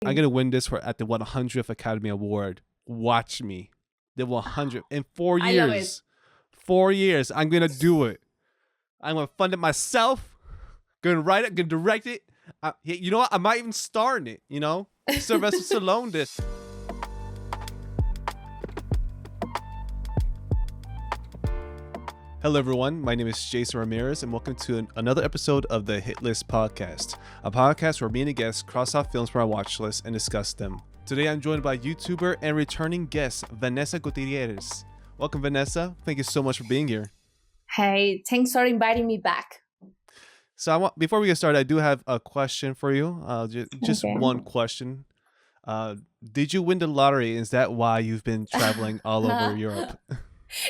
I'm gonna win this for at the 100th Academy Award. Watch me. The 100 in 4 I love it. years. 4 years. I'm gonna do it. I'm gonna fund it myself. Gonna write it. Gonna direct it. You know what? I might even star in it. You know, Sylvester Stallone did. Hello, everyone. My name is Jason Ramirez, and welcome to another episode of the Hit List Podcast, a podcast where me and a guest cross off films from our watch list and discuss them. Today, I'm joined by YouTuber and returning guest Vanessa Gutierrez. Welcome, Vanessa. Thank you so much for being here. Hey, thanks for inviting me back. So, before we get started, I do have a question for you. Just Okay. one question. Did you win the lottery? Is that why you've been traveling all over Europe?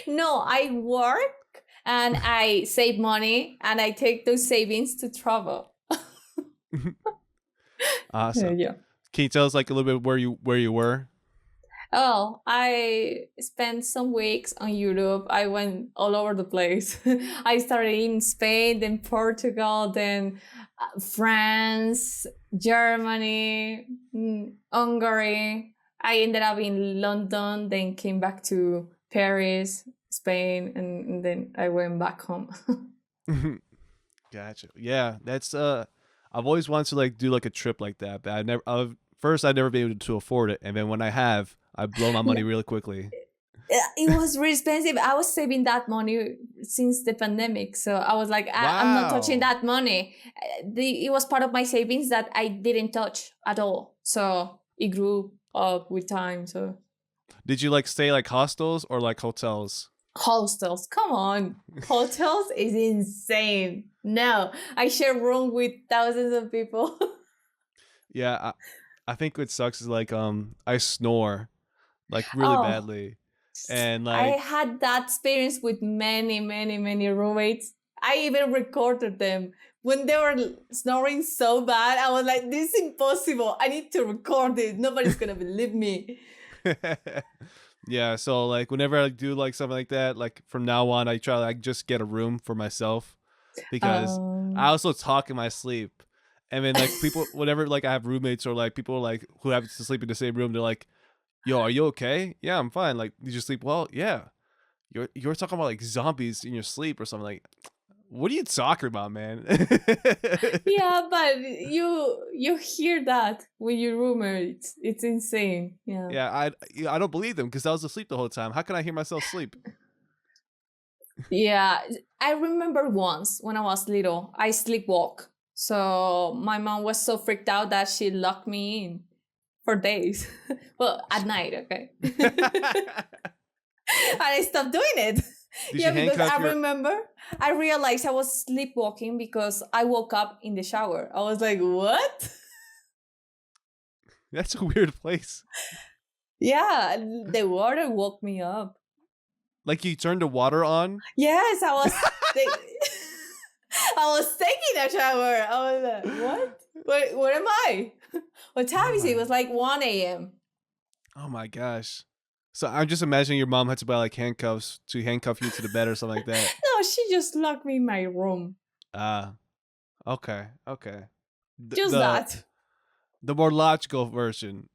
No, I work and I save money and I take those savings to travel. Awesome. Yeah. Can you tell us like a little bit where you were? Oh, I spent some weeks on Europe. I went all over the place. I started in Spain, then Portugal, then France, Germany, Hungary. I ended up in London, then came back to Paris, Spain, and then I went back home. Gotcha. Yeah, that's I've always wanted to like do like a trip like that, but I've never been able to afford it, and then when I blow my money really quickly. It was really expensive. I was saving that money since the pandemic, so I was like, I'm not touching Wow. that money. It was part of my savings that I didn't touch at all, so it grew up with time. So Did you like stay like hostels or like hotels? hostels, come on, hotels is insane. No, I share room with thousands of people. Yeah, I think what sucks is like I snore like really Oh, badly, and I like had that experience with many roommates. I even recorded them when they were snoring so bad. I was like, "This is impossible. I need to record it. Nobody's gonna believe me." yeah, so like whenever I do like something like that, like from now on I try to like just get a room for myself because I Um, also talk in my sleep. And then like people whenever like I have roommates or like people like who have to sleep in the same room, they're like, "Yo, are you okay?" "Yeah, I'm fine." "Like, did you sleep well?" "Yeah." You're talking about like zombies in your sleep or something like what are you talking about, man? yeah, but you hear that with your roommates. It's insane. Yeah. Yeah, I don't believe them because I was asleep the whole time. How can I hear myself sleep? Yeah, I remember once when I was little, I sleepwalk. So my mom was so freaked out that she locked me in for days. Well, at night, okay. And I stopped doing it. Did Yeah, you because handcuff I your remember I realized I was sleepwalking because I woke up in the shower. I was like, what? That's a weird place. Yeah, the water woke me up. Like you turned the water on? Yes, I was taking a shower. I was like, what? Where am I? What time Oh is it? It my was like 1 a.m. oh my gosh. So I'm just imagining your mom had to buy like handcuffs to handcuff you to the bed or something like that. No, she just locked me in my room. Ah, okay, okay. The, Just the that. the more logical version.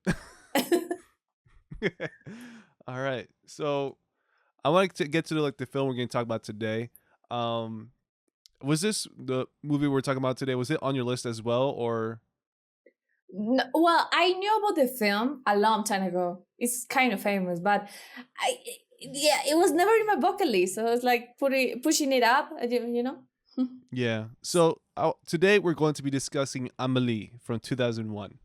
All right. So I want to get to like the film we're going to talk about today. Um, was this the movie we're talking about today? Was it on your list as well, or Well, I knew about the film a long time ago. It's kind of famous, but yeah, it was never in my bucket list. So I was like pushing it up, you know? yeah? So today we're going to be discussing Amélie from 2001.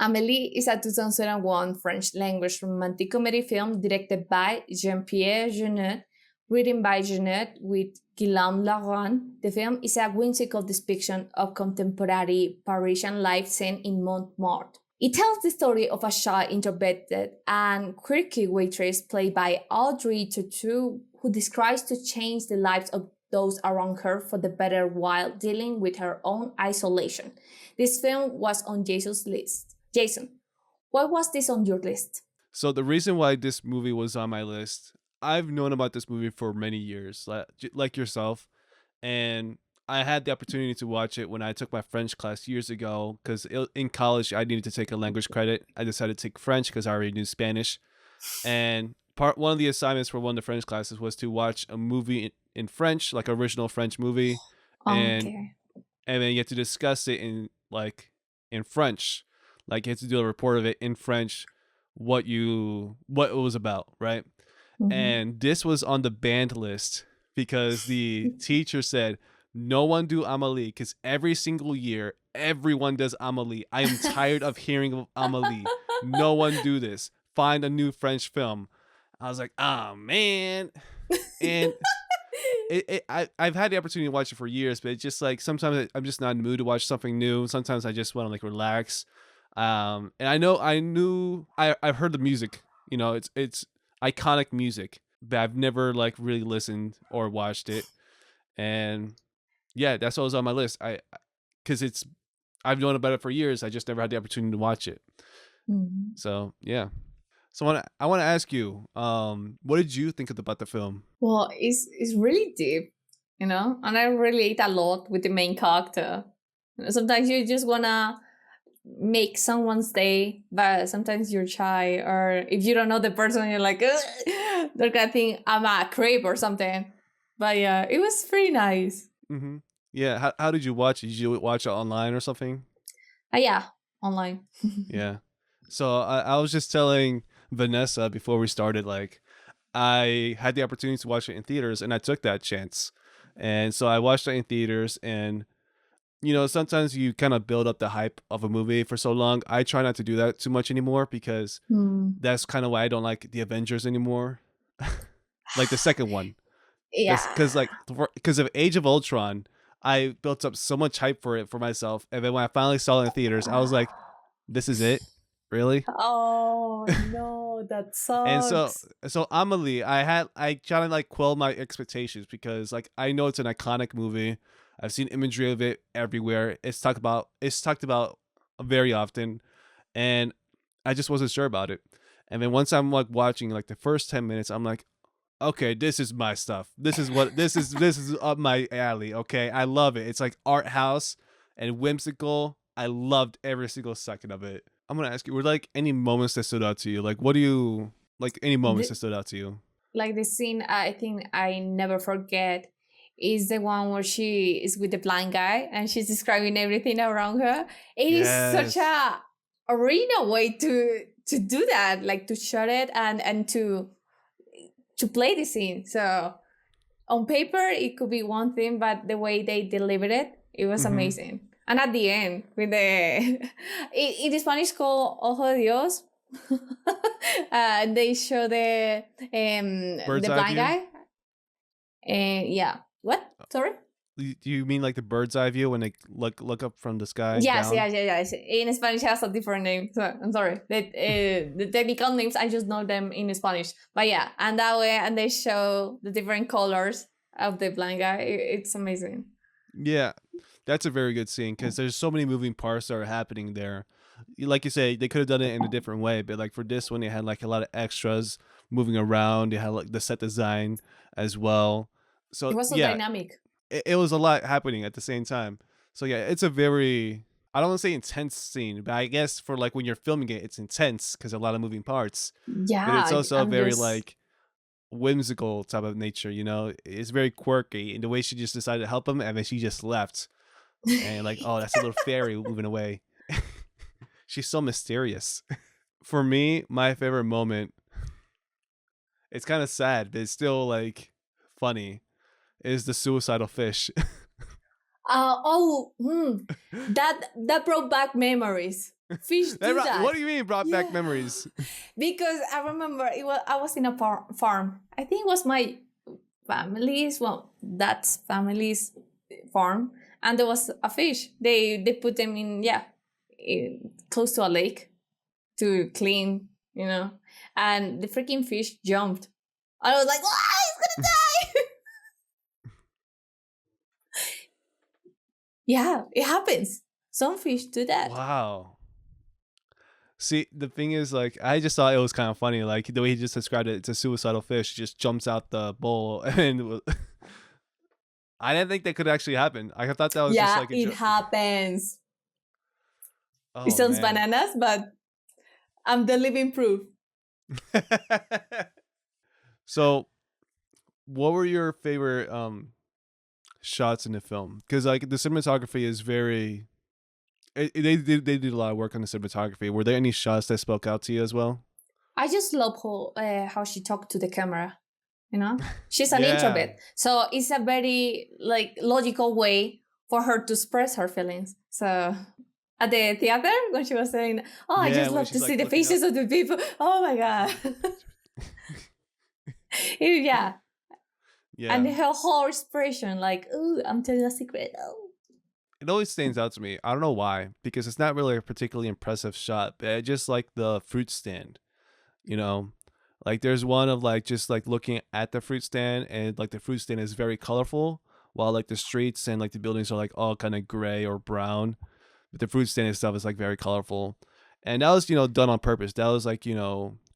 Amélie is a 2001 French language romantic comedy film directed by Jean-Pierre Jeunet, written by Jeunet with Guillaume Laurent. The film is a whimsical depiction of contemporary Parisian life set in Montmartre. It tells the story of a shy, introverted, and quirky waitress played by Audrey Tautou, who desires to change the lives of those around her for the better while dealing with her own isolation. This film was on Jason's list. Jason, why was this on your list? So the reason why this movie was on my list, I've known about this movie for many years, like yourself, and I had the opportunity to watch it when I took my French class years ago because in college I needed to take a language credit. I decided to take French because I already knew Spanish. And one of the assignments for one of the French classes was to watch a movie in French, like original French movie, and Okay. and then you have to discuss it in French, like you have to do a report of it in French, what it was about, right? Mm-hmm. And this was on the banned list because the teacher said no one do Amélie because every single year everyone does Amélie. I am tired of hearing of Amélie. No one do this. Find a new French film. I was like, oh man. And I've had the opportunity to watch it for years, but it's just like sometimes I'm just not in the mood to watch something new. Sometimes I just want to like relax. And I've heard the music. You know, it's iconic music, but I've never like really listened or watched it. And yeah, that's what was on my list. Because I've known about it for years. I just never had the opportunity to watch it. Mhm. So yeah. So I want to ask you, what did you think about the film? Well, it's really deep, and I relate a lot with the main character. Sometimes you just wanna make someone's day, but sometimes you're shy, or if you don't know the person, you're like, "Ugh," they're gonna think I'm a creep or something. But yeah, it was pretty nice. Mm-hmm. Yeah. How did you watch it? Did you watch it online or something? Yeah, online. Yeah. So I was just telling Vanessa before we started, like, I had the opportunity to watch it in theaters and I took that chance. And so I watched it in theaters and sometimes you kind of build up the hype of a movie for so long. I try not to do that too much anymore because Hmm. that's kind of why I don't like the Avengers anymore. Like the second one. Because Yeah. of Age of Ultron, I built up so much hype for it for myself. And then when I finally saw it in theaters, I was like, this is it? Really? Oh no, that And so sucks. so Amelie, I try to like quell my expectations because like I know it's an iconic movie. I've seen imagery of it everywhere. It's talked about very often, and I just wasn't sure about it. And then once I'm like watching like the first 10 minutes, I'm like, okay, this is my stuff. This is up my alley. Okay, I love it. It's like art house and whimsical. I loved every single second of it. I'm gonna ask you, were like any moments that stood out to you? Like, what do you like? Any moments that stood out to you? Like the scene I think I never forget is the one where she is with the blind guy and she's describing everything around her. It is such Yes. a original way to do that, like to shut it and to play the scene. So on paper it could be one thing, but the way they delivered it, it was Mm-hmm. amazing. And at the end, with the in Spanish called Ojo de Dios, they show Bird's the eye blind view. guy. Yeah. What? Sorry. Do you mean like the bird's eye view when they look up from the sky Yes, down? yes, yes, yes. In Spanish, it has a different name. So I'm sorry. The technical names, I just know them in Spanish. But yeah, and that way, and they show the different colors of the blind guy. It's amazing. Yeah, that's a very good scene because there's so many moving parts that are happening there. Like you say, they could have done it in a different way, but like for this one, they had like a lot of extras moving around. They had like the set design as well. It So was so yeah, dynamic. it was a lot happening at the same time. So yeah, it's a very, I don't want to say intense scene, but I guess for like when you're filming it, it's intense because a lot of moving parts. But it's Yeah, also a I'm very just. like whimsical type of nature. It's very quirky, and the way she just decided to help him, and then she just left, and like, oh, that's a little fairy moving away. She's so mysterious. For me, my favorite moment, it's kind of sad, but it's still like funny, is the suicidal fish. That brought back memories. Fish do What that. do you mean brought back Yeah, memories? because I remember I was in a farm. I think it was my family's, well, that's family's farm, and there was a fish. They put them close to a lake to clean, and the freaking fish jumped. I was like, "Ah, it's gonna die!" Yeah, it happens. Some fish do that. Wow. See, the thing is, like, I just thought it was kind of funny, like the way he just described it. It's a suicidal fish, just jumps out the bowl, and I didn't think that could actually happen. I thought that was just Yeah, like a it joke. happens. It Oh sounds man. bananas, but I'm the living proof. So, what were your favorite shots in the film? Because like the cinematography is very. They did a lot of work on the cinematography. Were there any shots that spoke out to you as well? I just love how she talked to the camera. You know, she's an Yeah. introvert, so it's a very like logical way for her to express her feelings. So at the theater when she was saying, "Oh, I Yeah, just when love to she's see like the looking up. faces of the people." Oh my god, yeah, and Yeah. her whole expression, like, "Oh, I'm telling a secret." Oh, It always stands out to me. I don't know why, because it's not really a particularly impressive shot, but I just like the fruit stand, you know? Like there's one of like just like looking at the fruit stand and like the fruit stand is very colorful while like the streets and like the buildings are like all kind of gray or brown. But the fruit stand itself is like very colorful. And that was, done on purpose. That was like,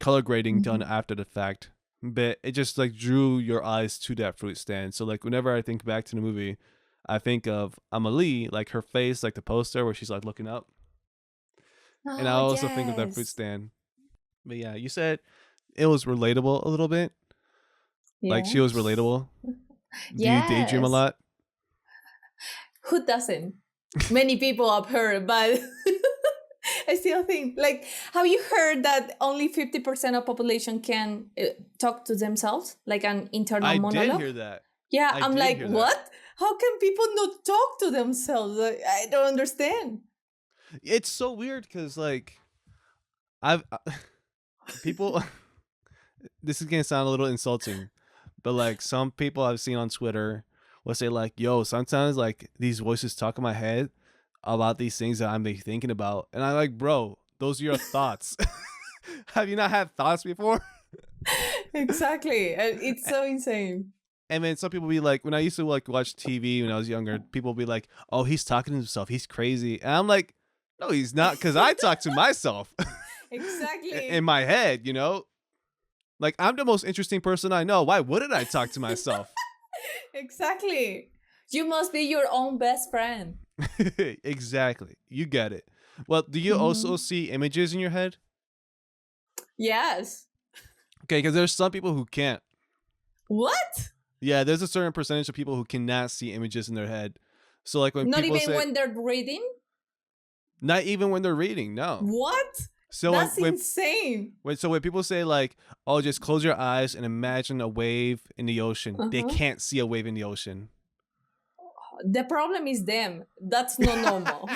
color grading done mhm. after the fact. But it just like drew your eyes to that fruit stand. So like whenever I think back to the movie, I think of Amélie, like her face, like the poster where she's like looking up. And I Oh also think of that fruit yes, stand. But yeah, you said it was relatable a little bit. Like yeah, she was relatable. Do you daydream a yes. lot? Who doesn't? Many people have heard, but I still think, like, have you heard that only 50% of population can talk to themselves, like an internal I did monologue? hear that. Yeah, I I'm did like, hear that. what? How can people not talk to themselves? I don't understand. It's so weird because like I've people. This is gonna sound a little insulting, but like some people I've seen on Twitter will say like, "Yo, sometimes like these voices talk in my head about these things that I'm be thinking about," and I'm like, "Bro, those are your thoughts. Have you not had thoughts before?" Exactly. And it's so insane. And then some people be like, when I used to like watch TV when I was younger, people be like, "Oh, he's talking to himself. He's crazy," and I'm like, "No, he's not," because I talk to myself in Exactly. my head. Like I'm the most interesting person I know. Why wouldn't I talk to myself? Exactly. You must be your own best friend. Exactly. You get it. Well, do you also Mhm. see images in your head? Yes. Okay, because there's some people who can't. What? Yeah, there's a certain percentage of people who cannot see images in their head. So like when Not people even say, when they're reading? not even when they're reading, no. What? So That's insane. when people say like, oh, just close your eyes and imagine a wave in the ocean, they Uh-huh. can't see a wave in the ocean. The problem is them. That's not normal.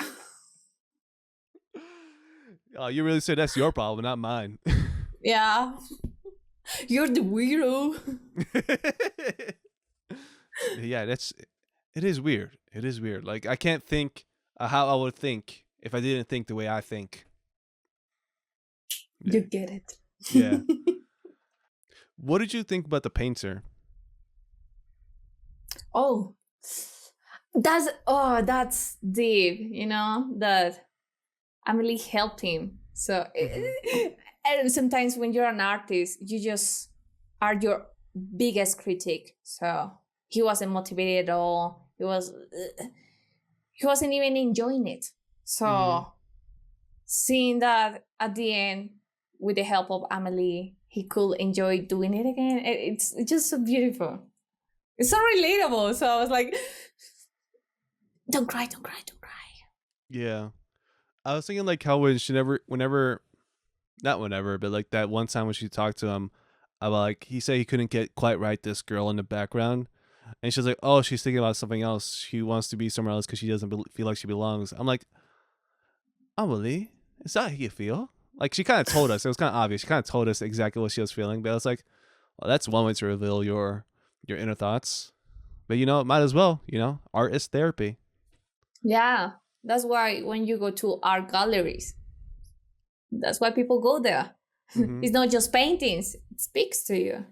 Oh, you really said that's your problem, not mine. Yeah. You're the weirdo. Yeah, it is weird. It is weird. Like I can't think how I would think if I didn't think the way I think. You Yeah. get it. Yeah. What did you think about the painter? Oh, that's deep, that Amelie helped him. So Hmm. and sometimes when you're an artist, you just are your biggest critic. So he wasn't motivated at all. He wasn't even enjoying it. Hmm. So seeing that at the end, with the help of Amelie, he could enjoy doing it again. It's just so beautiful. It's so relatable. So I was like, don't cry, don't cry, don't cry. Yeah. I was thinking like how when she never, whenever, not whenever, but like that one time when she talked to him about like he said he couldn't get quite right this girl in the background, and she's like, oh, she's thinking about something else. She wants to be somewhere else because she doesn't feel like she belongs. I'm like, Emily, is that how you feel? Like she kind of told us. It was kind of obvious. She kind of told us exactly what she was feeling, but I was like, well, that's one way to reveal your inner thoughts. But it might as well. Art is therapy. Yeah, that's why when you go to art galleries, that's why people go there. Hmm. It's not just paintings, it speaks to you.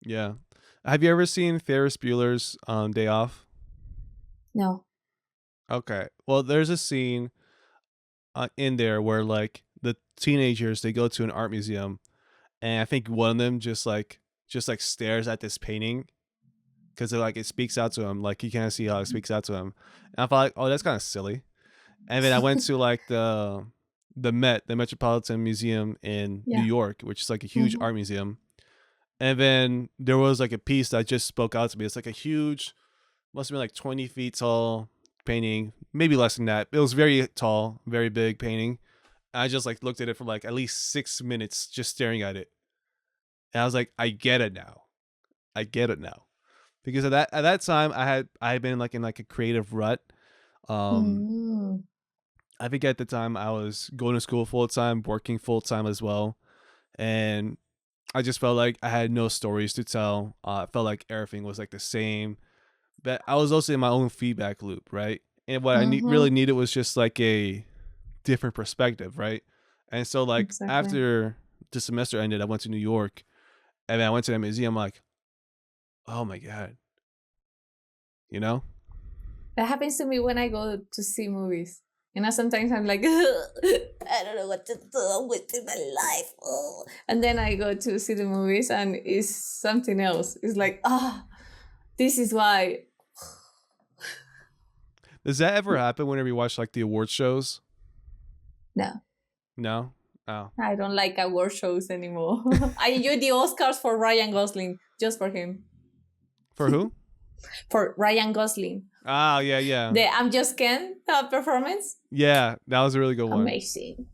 Yeah. Have you ever seen Ferris Bueller's Day Off? No. Okay. Well, there's a scene in there where like the teenagers they go to an art museum, and I think one of them just like stares at this painting, because like it speaks out to him. Like you can't see how it speaks out to him. And I thought, like, oh, that's kind of silly. And then I went to like the Met, the Metropolitan Museum in New Yeah. York, which is like a huge art museum. And then there was like a piece that just spoke out to me. It's like a huge, must have been like 20 feet tall painting, maybe less than that. It was very tall, very big painting. I just like looked at it for like at least 6 minutes, just staring at it. And I was like, I get it now. I get it now. Because at that time I had been like in like a creative rut. Mm. I think at the time I was going to school full time, working full time as well. And I just felt like I had no stories to tell. I felt like everything was like the same. But I was also in my own feedback loop, right? And what I really needed was just like a different perspective, right? And so like Exactly. after the semester ended, I went to New York, and then I went to that museum. Like, oh my god, you know? That happens to me when I go to see movies. You know, sometimes I'm like, I don't know what to do with my life. Oh. And then I go to see the movies and it's something else. It's like, this is why. Does that ever happen whenever you watch like the award shows? No, No. Oh. I don't like award shows anymore. I enjoy the Oscars for Ryan Gosling, just for him. For who? For Ryan Gosling. Ah, yeah. The I'm Just Ken performance. Yeah, that was a really good one. Amazing.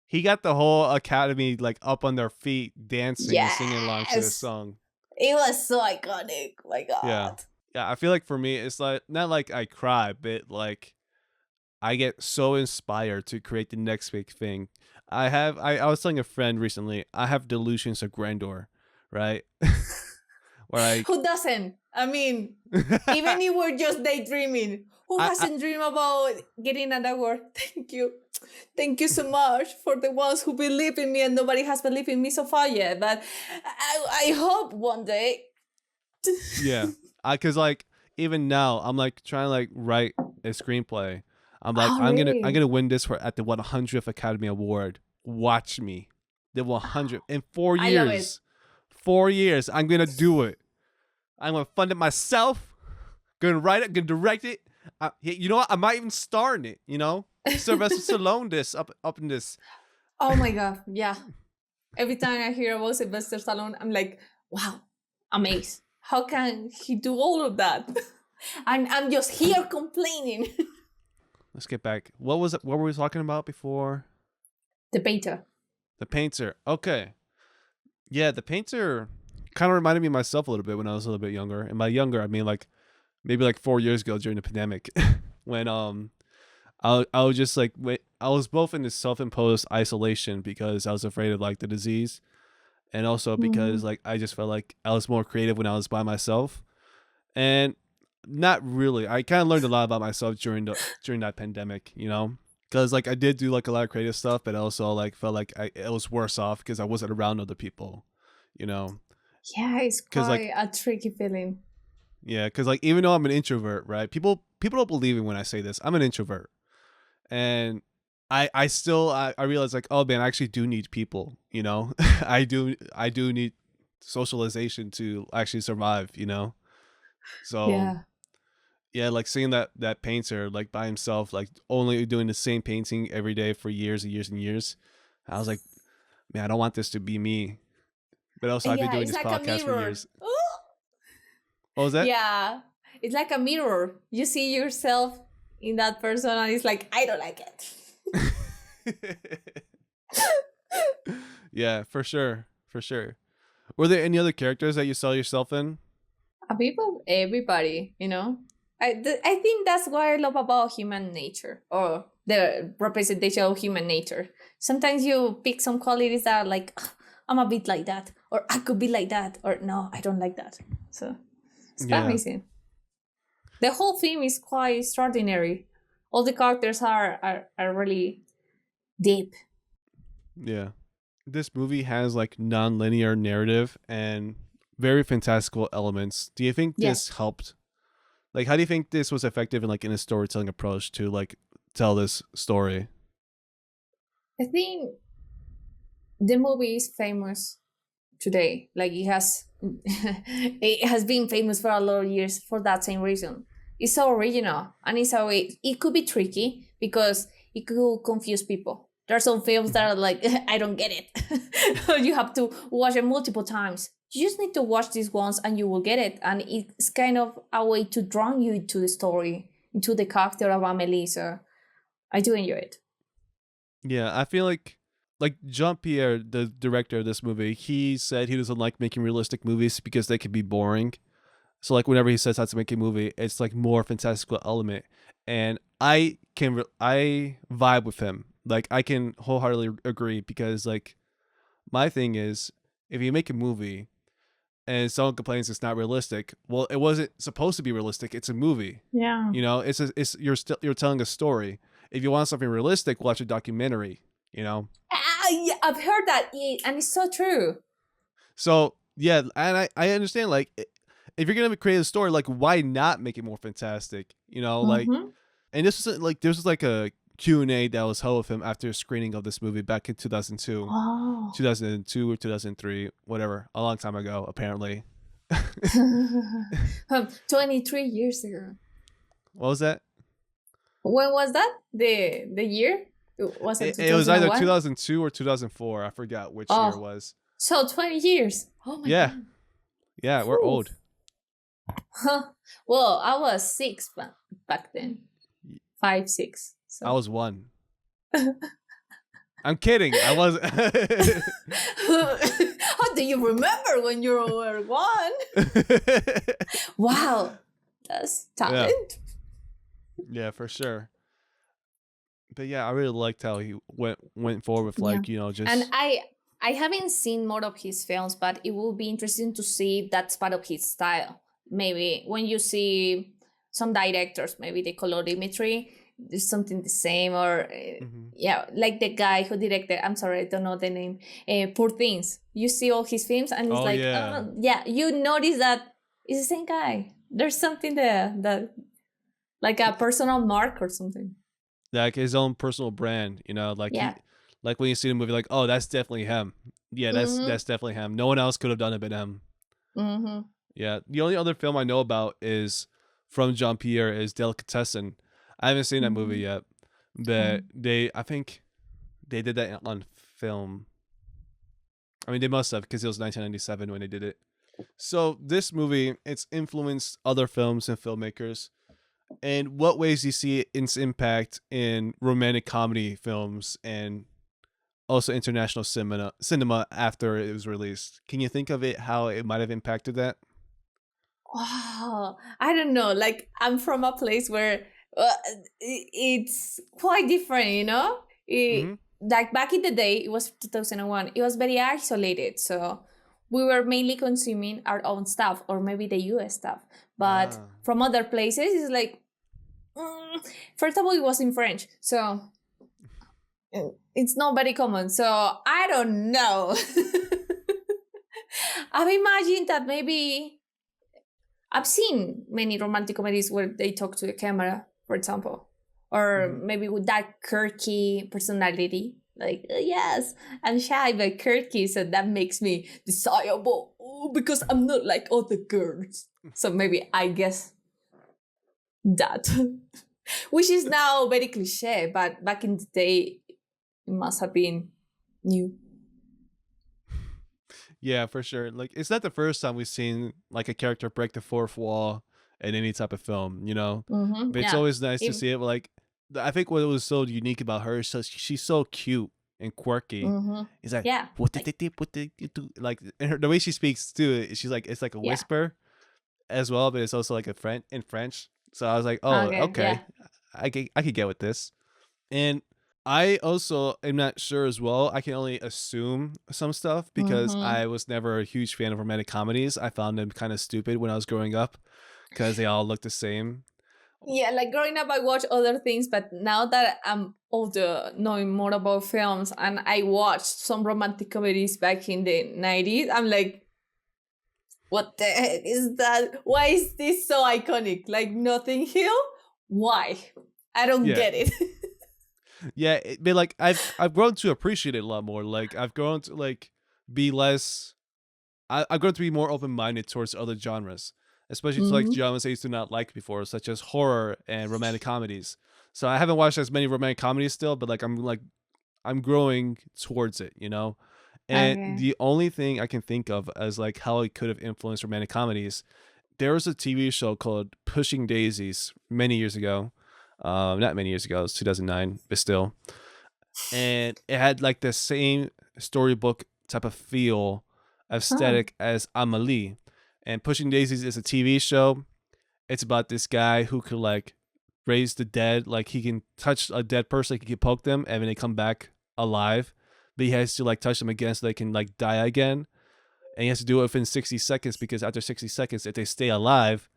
He got the whole Academy like up on their feet, dancing and singing along to this song. It was so iconic. My God. Yeah. I feel like for me, it's like not like I cry, but like I get so inspired to create the next big thing. I was telling a friend recently, I have delusions of grandeur, right? Where Who doesn't? I mean, even if we're just daydreaming, who hasn't dreamed about getting an award? Thank you. Thank you so much for the ones who believe in me, and nobody has believed in me so far yet. But I hope one day. Yeah. Because like even now, I'm like trying to like write a screenplay. I'm like, I'm gonna win this at the 100th Academy Award. Watch me, the 100 in 4 years. I love it. 4 years, I'm gonna do it. I'm gonna fund it myself. Gonna write it. Gonna direct it. You know what? I might even star in it. You know, Sylvester Stallone up in this. Oh my God! Yeah. Every time I hear about Sylvester Stallone, I'm like, wow, amazed. How can he do all of that? And I'm just here complaining. Let's get back. What were we talking about before? The painter. The painter. Okay. Yeah, the painter kind of reminded me of myself a little bit when I was a little bit younger. And by younger, I mean like maybe like 4 years ago during the pandemic, when I was just like I was both in this self-imposed isolation because I was afraid of like the disease, and also because like I just felt like I was more creative when I was by myself. And not really. I kind of learned a lot about myself during that pandemic, you know, because like I did do like a lot of creative stuff, but also like felt like it was worse off because I wasn't around other people, you know. Yeah, it's quite like a tricky feeling. Yeah, because like even though I'm an introvert, right? People don't believe me when I say this. I'm an introvert, and I still realize like, oh man, I actually do need people, you know. I do need socialization to actually survive, you know. So yeah, like seeing that painter like by himself, like only doing the same painting every day for years and years and years, I was like, man, I don't want this to be me. But also, I've been doing this like podcast for years. What was that? Yeah, it's like a mirror. You see yourself in that person, and it's like, I don't like it. Yeah, for sure. Were there any other characters that you saw yourself in? Everybody, you know. I think that's what I love about human nature, or the representation of human nature. Sometimes you pick some qualities that are like, I'm a bit like that, or I could be like that, or no, I don't like that. So it's quite amazing. The whole film is quite extraordinary. All the characters are really deep. Yeah. This movie has like non-linear narrative and very fantastical elements. Do you think this helped? Like, how do you think this was effective in a storytelling approach to like tell this story? I think the movie is famous today. Like it has been famous for a lot of years for that same reason. It's so original, and it's so it could be tricky because it could confuse people. There are some films that are like, I don't get it. You have to watch it multiple times. You just need to watch this once and you will get it. And it's kind of a way to draw you into the story, into the character of Amélie. So I do enjoy it. Yeah, I feel like Jean-Pierre, the director of this movie, he said he doesn't like making realistic movies because they can be boring. So like whenever he says how to make a movie, it's like more fantastical element. And I vibe with him. Like I can wholeheartedly agree because like my thing is if you make a movie and someone complains it's not realistic, well, it wasn't supposed to be realistic. It's a movie. Yeah. You know, you're telling a story. If you want something realistic, watch a documentary. You know. Yeah, I've heard that, and it's so true. So yeah, and I understand like if you're gonna create a story, like why not make it more fantastic? You know, like, and this was like a Q&A that was held with him after a screening of this movie back in 2002. Oh. 2002 or 2003, whatever, a long time ago, apparently. 23 years ago. What was that? When was that? The year? Was it? It was either 2002 or 2004. I forgot which year it was. So 20 years. Oh my God. Yeah, we're old. Well, I was 6 back then. 5, 6. So. I was 1. I'm kidding. I wasn't. How do you remember when you were 1? Wow, that's talent. Yeah, for sure. But yeah, I really liked how he went forward with like just. And I haven't seen more of his films, but it will be interesting to see if that's part of his style. Maybe when you see some directors, maybe the colorimetry. There's something the same, or like the guy who directed, I'm sorry, I don't know the name, Poor Things. You see all his films and it's you notice that it's the same guy. There's something there that like a personal mark or something, like his own personal brand, like like when you see the movie, like, oh, that's definitely him. Yeah, that's definitely him. No one else could have done it but him. Yeah, the only other film I know about is from Jean-Pierre is Delicatessen. I haven't seen that movie yet, but I think they did that on film. I mean, they must have, because it was 1997 when they did it. So this movie, it's influenced other films and filmmakers. And what ways do you see its impact in romantic comedy films and also international cinema after it was released? Can you think of it, how it might have impacted that? Wow, I don't know. Like, I'm from a place where it's quite different, like back in the day, it was 2001, it was very isolated, so we were mainly consuming our own stuff, or maybe the US stuff, but from other places it's like first of all, it was in French, so it's not very common, so I don't know. I've imagined that maybe I've seen many romantic comedies where they talk to the camera, for example, or maybe with that quirky personality, like, yes, I'm shy but quirky, so that makes me desirable because I'm not like other girls. So maybe I guess that, which is now very cliche, but back in the day, it must have been new. Yeah, for sure. Like, it's not the first time we've seen like a character break the fourth wall in any type of film, but it's always nice to see it. Like, I think what was so unique about her is she's so cute and quirky. It's like, what did you do? Like, and the way she speaks too, she's like, it's like a whisper as well, but it's also like in French. So I was like, oh, okay. I could get with this. And I also am not sure as well. I can only assume some stuff because I was never a huge fan of romantic comedies. I found them kind of stupid when I was growing up because they all look the same. Yeah, like growing up, I watched other things, but now that I'm older, knowing more about films, and I watched some romantic comedies back in the 90s, I'm like, what the heck is that? Why is this so iconic? Like Notting Hill? Why? I don't get it. Yeah, but like I've grown to appreciate it a lot more. Like I've grown to like be less I'm going to be more open minded towards other genres, especially to like Mm-hmm. genres I used to not like before, such as horror and romantic comedies. So I haven't watched as many romantic comedies still, but I'm growing towards it, you know. And Okay. the only thing I can think of as like how it could have influenced romantic comedies, there was a TV show called Pushing Daisies many years ago. Not many years ago, it was 2009, but still. And it had like the same storybook type of feel, Oh. aesthetic as Amélie. And Pushing Daisies is a TV show. It's about this guy who could like raise the dead. Like he can touch a dead person, like he can poke them, and then they come back alive. But he has to like touch them again so they can like die again. And he has to do it within 60 seconds because after 60 seconds, if they stay alive,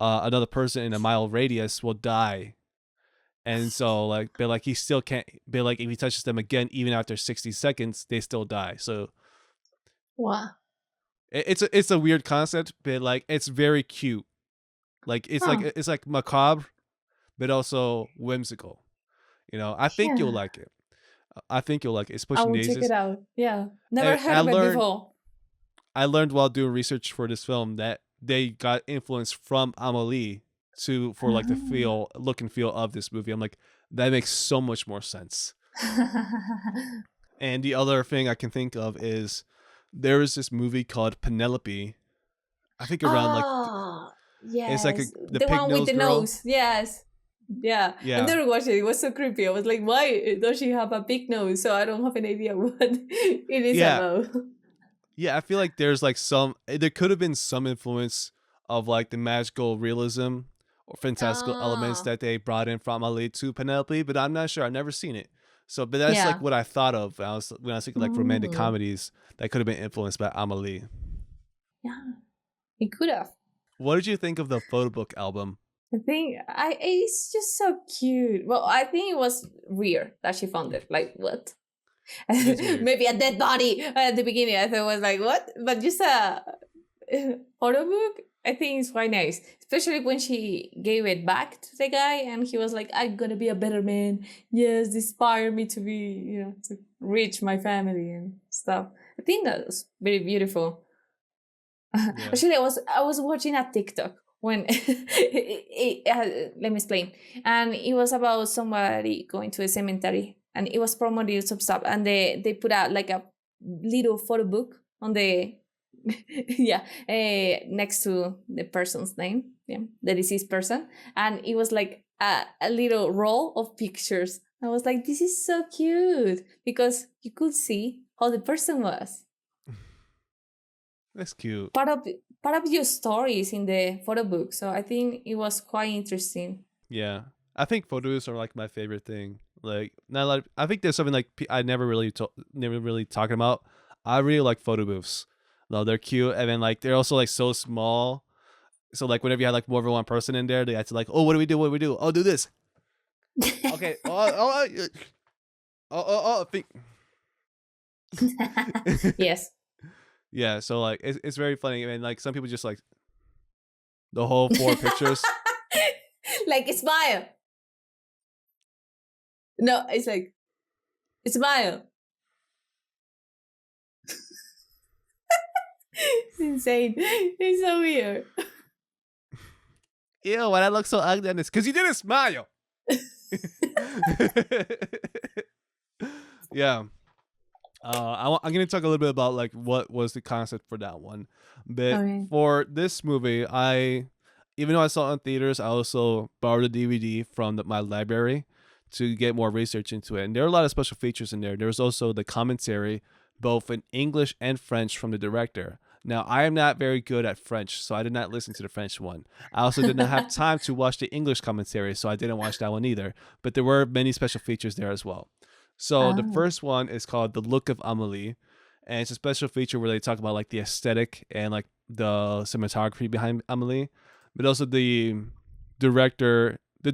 another person in a mile radius will die. And so but like he still can't. But like if he touches them again, even after 60 seconds, they still die. So Wow. it's a weird concept, but like it's very cute. Like Oh, it's like macabre, but also whimsical. You know, I think you'll yeah. like it. I think you'll like it. It's I Pushing will check it Daisies. out. Yeah. Never And heard of it before. I learned while doing research for this film that they got influence from Amelie for like the look and feel of this movie. I'm like, that makes so much more sense. Ah. And the other thing I can think of is there is this movie called Penelope. I think around like Oh, it's like yes. the The pig one with nose the girl. nose. Yes. Yeah. I Yeah, never watched it. It was so creepy. I was like, why does she have a big nose? So I don't have an idea what it is yeah, about. yeah. I feel like there's like there could have been some influence of like the magical realism or fantastical elements Ah, that they brought in from Ali to Penelope, but I'm not sure. I've never seen it. So, but that's like yeah. what I thought of when I was thinking like romantic Mm, comedies that could have been influenced by Amelie. yeah. It could have. What did you think of the photo book album? I think it's just so cute. Well, I think it was weird that she found it. Like, what? It is weird. Maybe a dead body at the beginning. I thought it was like, what? But just a photo book, I think it's quite nice. Especially when she gave it back to the guy and he was like, I'm gonna be a better man. Yes, inspire me to be, to reach my family and stuff. I think that was very beautiful. Yeah. Actually, I was watching a TikTok when let me explain, and it was about somebody going to a cemetery, and it was promoting some stuff, and they put out like a little photo book on the yeah next to the person's name, yeah, the deceased person, and it was like a little roll of pictures. I was like, this is so cute because you could see how the person was That's cute. part of your stories in the photo book. So I think it was quite interesting. Yeah. I think photos are like my favorite thing. Like not a lot I think there's something like I never really talking about. I really like photo booths. No, they're cute, and then like they're also like so small. So like whenever you had like more than one person in there, they had to like, oh, what do we do? What do we do? Oh, do this. Okay. Think. Yes. Yeah. So like it's very funny. I mean, like some people just like the whole four pictures. Like smile. No, it's like smile. It's insane. It's so weird. Ew, why I look so ugly on this? Because you didn't smile. Yeah. I'm going to talk a little bit about like what was the concept for that one. But Okay. for this movie, even though I saw it in theaters, I also borrowed the DVD from my library to get more research into it. And there are a lot of special features in there. There's also the commentary, both in English and French from the director. Now, I am not very good at French, so I did not listen to the French one. I also did not have time to watch the English commentary, so I didn't watch that one either. But there were many special features there as well. So the Oh. first one is called The Look of Amélie, and it's a special feature where they talk about like the aesthetic and like the cinematography behind Amélie, but also the director and the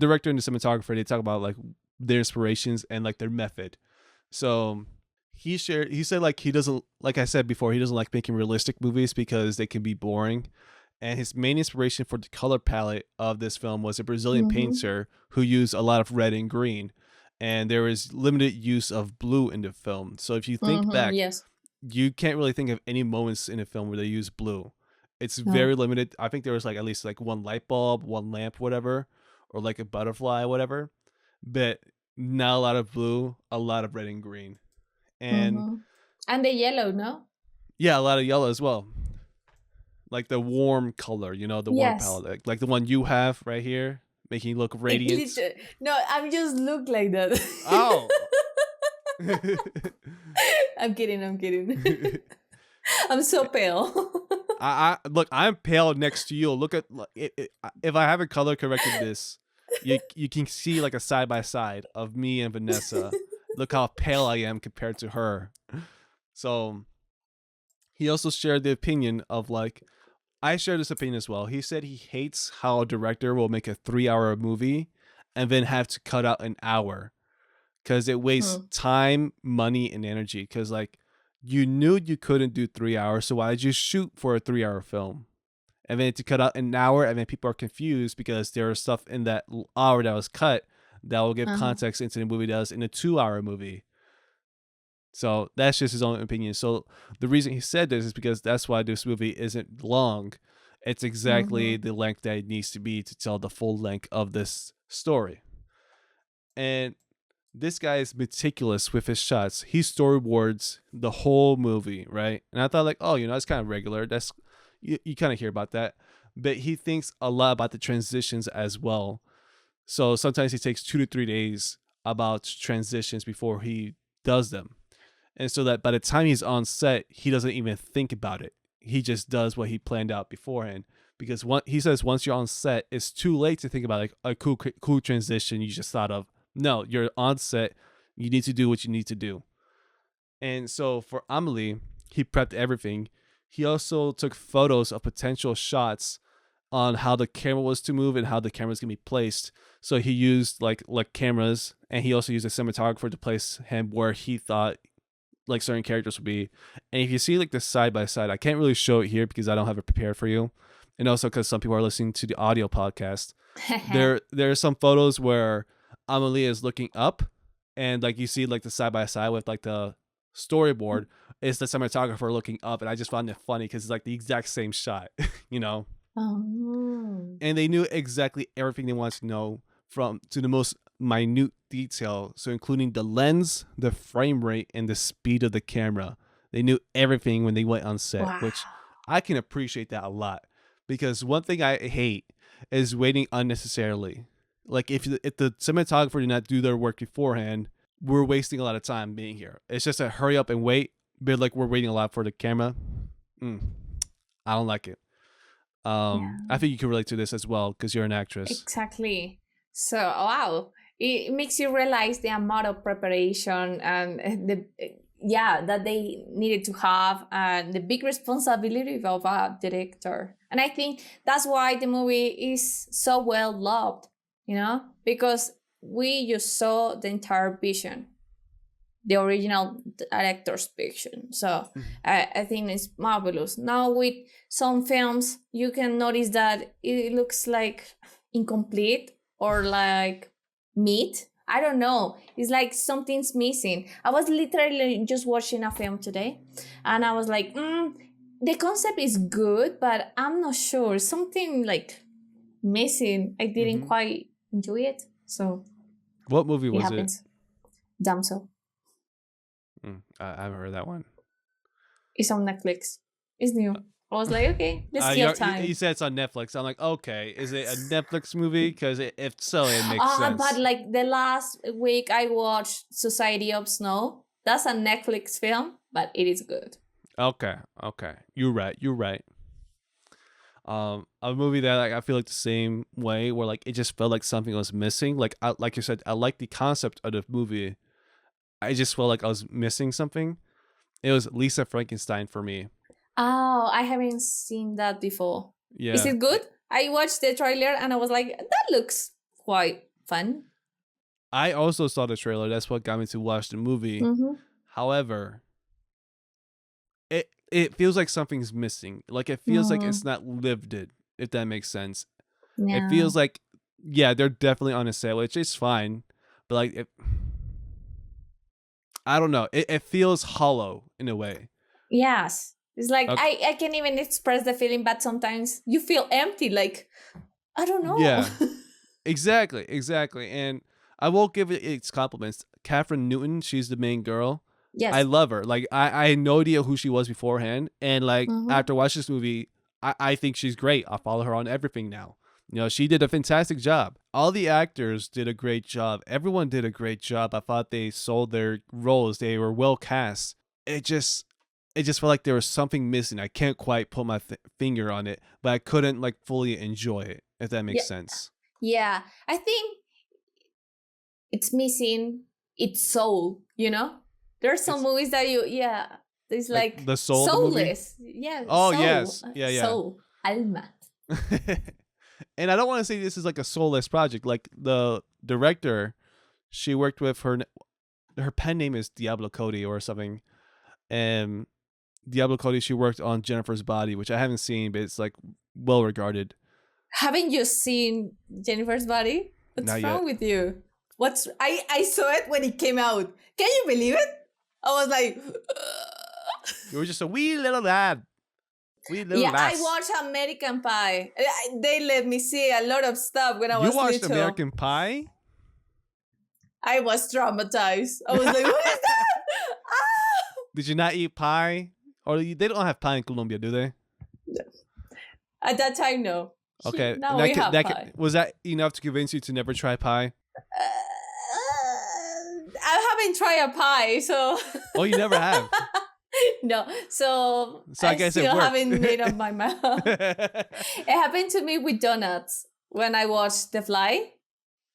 cinematographer, they talk about like their inspirations and like their method. So he said like he doesn't, like I said before, he doesn't like making realistic movies because they can be boring. And his main inspiration for the color palette of this film was a Brazilian Mm-hmm. painter who used a lot of red and green. And there is limited use of blue in the film. So if you think Mm-hmm. back, Yes. you can't really think of any moments in a film where they use blue. It's No. very limited. I think there was like at least like one light bulb, one lamp, whatever, or like a butterfly, whatever. But not a lot of blue, a lot of red and green. And Mm-hmm. And the yellow, no? yeah, a lot of yellow as well. Like the warm color, you know, the warm Yes. palette. Like the one you have right here, making you look radiant. No, I'm just look like that. Oh. I'm kidding. I'm so pale. I look, I'm pale next to you. Look at if I haven't color corrected this, you can see like a side by side of me and Vanessa. Look how pale I am compared to her. So he also shared the opinion of like, I share this opinion as well. He said he hates how a director will make a 3-hour movie and then have to cut out an hour because it wastes time, money, and energy. Because like you knew you couldn't do 3 hours, so why did you shoot for a 3-hour film? And then to cut out an hour, and then people are confused because there was stuff in that hour that was cut that will give context into the movie that was in a 2-hour movie. So that's just his own opinion. So the reason he said this is because that's why this movie isn't long. It's exactly the length that it needs to be to tell the full length of this story. And this guy is meticulous with his shots. He storyboards the whole movie, right? And I thought like, oh, you know, that's kind of regular. That's you kind of hear about that. But he thinks a lot about the transitions as well. So sometimes he takes 2 to 3 days about transitions before he does them. And so that by the time he's on set, he doesn't even think about it. He just does what he planned out beforehand. Because he says once you're on set, it's too late to think about like a cool transition you just thought of. No, you're on set. You need to do what you need to do. And so for Amélie, he prepped everything. He also took photos of potential shots on how the camera was to move and how the camera's going to be placed. So he used like cameras, and he also used a cinematographer to place him where he thought like certain characters would be. And if you see like the side by side, I can't really show it here because I don't have it prepared for you. And also because some people are listening to the audio podcast. there are some photos where Amélie is looking up, and like you see like the side by side with like the storyboard is the cinematographer looking up, and I just found it funny because it's like the exact same shot, you know. And they knew exactly everything they wanted to know from to the most minute detail, so including the lens, the frame rate, and the speed of the camera. They knew everything when they went on set, which I can appreciate that a lot, because one thing I hate is waiting unnecessarily. Like if the cinematographer did not do their work beforehand, we're wasting a lot of time being here. It's just a hurry up and wait, but like we're waiting a lot for the camera. I don't like it. I think you can relate to this as well because you're an actress. Exactly. So, wow. It makes you realize the amount of preparation and that they needed to have, and the big responsibility of a director. And I think that's why the movie is so well loved, you know, because we just saw the entire vision, the original director's vision. So I think it's marvelous. Now with some films, you can notice that it looks like incomplete or like meat. I don't know. It's like something's missing. I was literally just watching a film today, and I was like, the concept is good, but I'm not sure. Something like missing. I didn't quite enjoy it. So what movie was happens. Damsel. I haven't heard that one. It's on Netflix. It's new. I was like, okay, let's kill time. You said it's on Netflix. I'm like, okay, is it a Netflix movie? Because if so, it makes sense. But like the last week, I watched Society of Snow. That's a Netflix film, but it is good. Okay. You're right. A movie that like I feel like the same way, where like it just felt like something was missing. Like like you said, I like the concept of the movie. I just felt like I was missing something. It was Lisa Frankenstein for me. Oh, I haven't seen that before. Yeah. Is it good? I watched the trailer and I was like, that looks quite fun. I also saw the trailer. That's what got me to watch the movie. However, it feels like something's missing. Like it feels like it's not lived it, if that makes sense. It feels like, yeah, they're definitely on a set, which is fine. But like, I don't know. It feels hollow in a way. Yes. It's like Okay. I can't even express the feeling, but sometimes you feel empty. Like, I don't know. Yeah, exactly. And I won't give it its compliments. Catherine Newton, she's the main girl. I Yes. love her. Like I had no idea who she was beforehand, and like Mm-hmm. after watching this movie, I think she's great. I follow her on everything now. You know, she did a fantastic job. All the actors did a great job. Everyone did a great job. I thought they sold their roles. They were well cast. It just it just felt like there was something missing. I can't quite put my finger on it, but I couldn't like fully enjoy it, if that makes Yeah. sense. Yeah. I think it's missing its soul, you know? There are some It's movies that there's like like the soul of the movie. soulless. Yeah, Oh soul. yes, yeah. Soul. Alma. And I don't want to say this is like a soulless project. Like the director, she worked with her pen name is Diablo Cody or something, and Diablo Cody, she worked on Jennifer's Body, which I haven't seen, but it's like well regarded. Haven't you seen Jennifer's Body? Not What's yet. wrong with you? I saw it when it came out. Can you believe it? I was like, You were just a wee little lad, wee little yeah, I lass. watched American Pie. They let me see a lot of stuff when I You was watched little. American Pie? I was traumatized. I was like, what is that? Ah! Did you not eat pie? Or they don't have pie in Colombia, do they? At that time, no. Okay. Now we have pie. Was that enough to convince you to never try pie? I haven't tried a pie, so Oh, you never have. no. So So I guess it still worked. haven't made up my mind. It happened to me with donuts when I watched The Fly.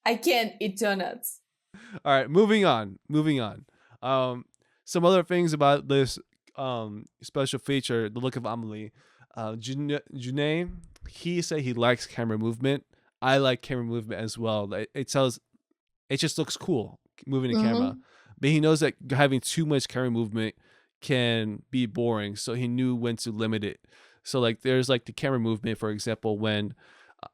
I can't eat donuts. All right, moving on. Some other things about this special feature, the look of Amélie. Jeunet, he said he likes camera movement. I like camera movement as well. It just looks cool moving the camera. But he knows that having too much camera movement can be boring, so he knew when to limit it. So like there's like the camera movement, for example, when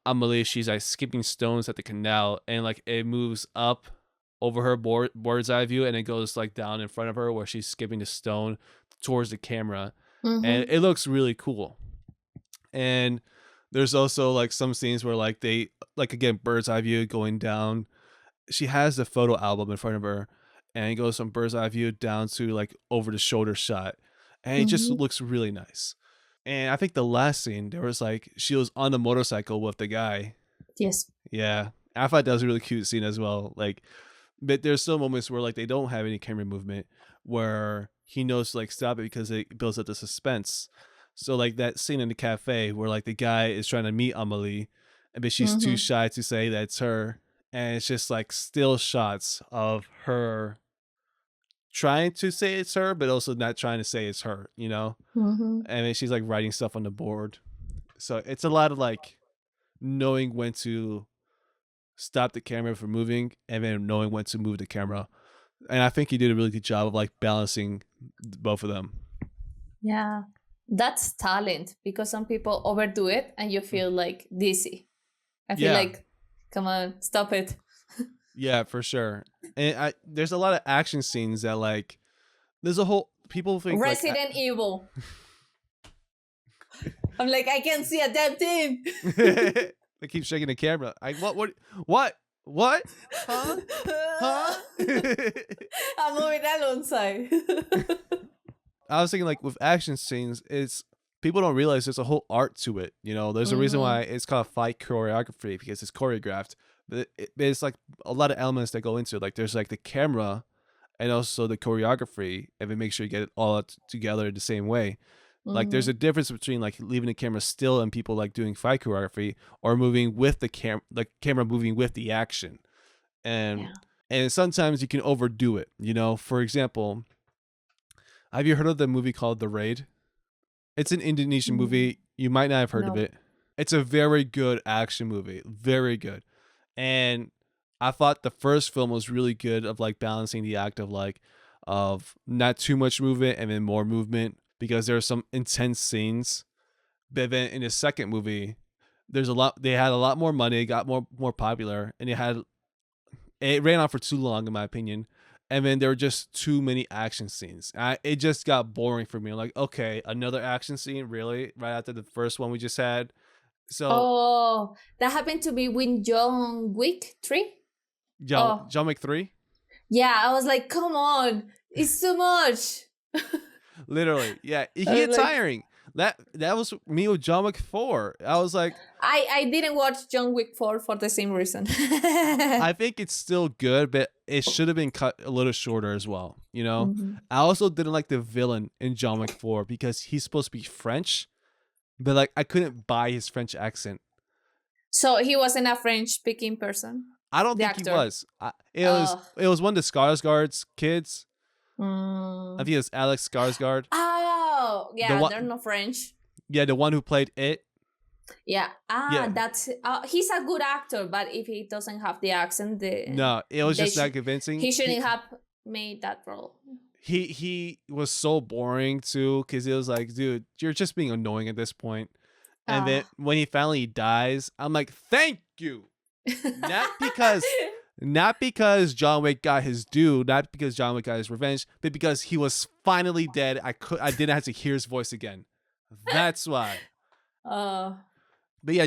Amelie, she's like skipping stones at the canal, and like it moves up over her bird's eye view, and it goes like down in front of her where she's skipping the stone towards the camera, and it looks really cool. And there's also like some scenes where like they like again bird's eye view going down. She has the photo album in front of her, and it goes from bird's eye view down to like over the shoulder shot, and it just looks really nice. And I think the last scene, there was like she was on the motorcycle with the guy. Yes. Yeah, I thought that was a really cute scene as well. Like, but there's still moments where like they don't have any camera movement, where he knows to like stop it because it builds up the suspense. So like that scene in the cafe where like the guy is trying to meet Amelie, but she's too shy to say that it's her, and it's just like still shots of her trying to say it's her, but also not trying to say it's her, you know? And then she's like writing stuff on the board. So it's a lot of like knowing when to stop the camera from moving and then knowing when to move the camera. And I think he did a really good job of like balancing both of them. Yeah. That's talent, because some people overdo it and you feel like dizzy. I feel like, come on, stop it. Yeah, for sure. And there's a lot of action scenes that like there's a whole people think Resident Evil. I'm like, I can't see a damn thing. They keep shaking the camera. What? Huh? I'm moving alongside. I was thinking like with action scenes, it's people don't realize there's a whole art to it. You know, there's a reason why it's called fight choreography, because it's choreographed. But it's like a lot of elements that go into it. Like there's like the camera and also the choreography, and we make sure you get it all together the same way. Like there's a difference between like leaving the camera still and people like doing fight choreography, or moving with the camera moving with the action. And sometimes you can overdo it, you know. For example, have you heard of the movie called The Raid? It's an Indonesian movie. You might not have heard of it. It's a very good action movie. Very good. And I thought the first film was really good of like balancing the act of like of not too much movement and then more movement, because there are some intense scenes. But then in the second movie, there's a lot. They had a lot more money, got more popular, and it ran on for too long, in my opinion. And then there were just too many action scenes. It just got boring for me. I'm like, okay, another action scene, really? Right after the first one we just had. So Oh, that happened to me with John Wick 3. Oh, John Wick 3, yeah. I was like, come on, it's too much. literally, yeah, it I was gets like, tiring. That was me with John Wick 4. I was like, I didn't watch John Wick 4 for the same reason. I think it's still good, but it should have been cut a little shorter as well. You know, Mhm. I also didn't like the villain in John Wick 4 because he's supposed to be French, but like I couldn't buy his French accent. So he wasn't a French speaking person. I don't The think he actor. was. Oh. It was one of the Skarsgård's kids. I Mm. think it was Alex Skarsgård. Oh, yeah, one- they're not French. Yeah, the one who played it. Yeah. Yeah. That's he's a good actor, but if he doesn't have the accent, No, it was they just not should- convincing. he shouldn't have made that role. He was so boring too, because it was like, dude, you're just being annoying at this point. And then when he finally dies, I'm like, thank you. Not because John Wick got his due, not because John Wick got his revenge, but because he was finally dead. I didn't have to hear his voice again. That's why. But yeah,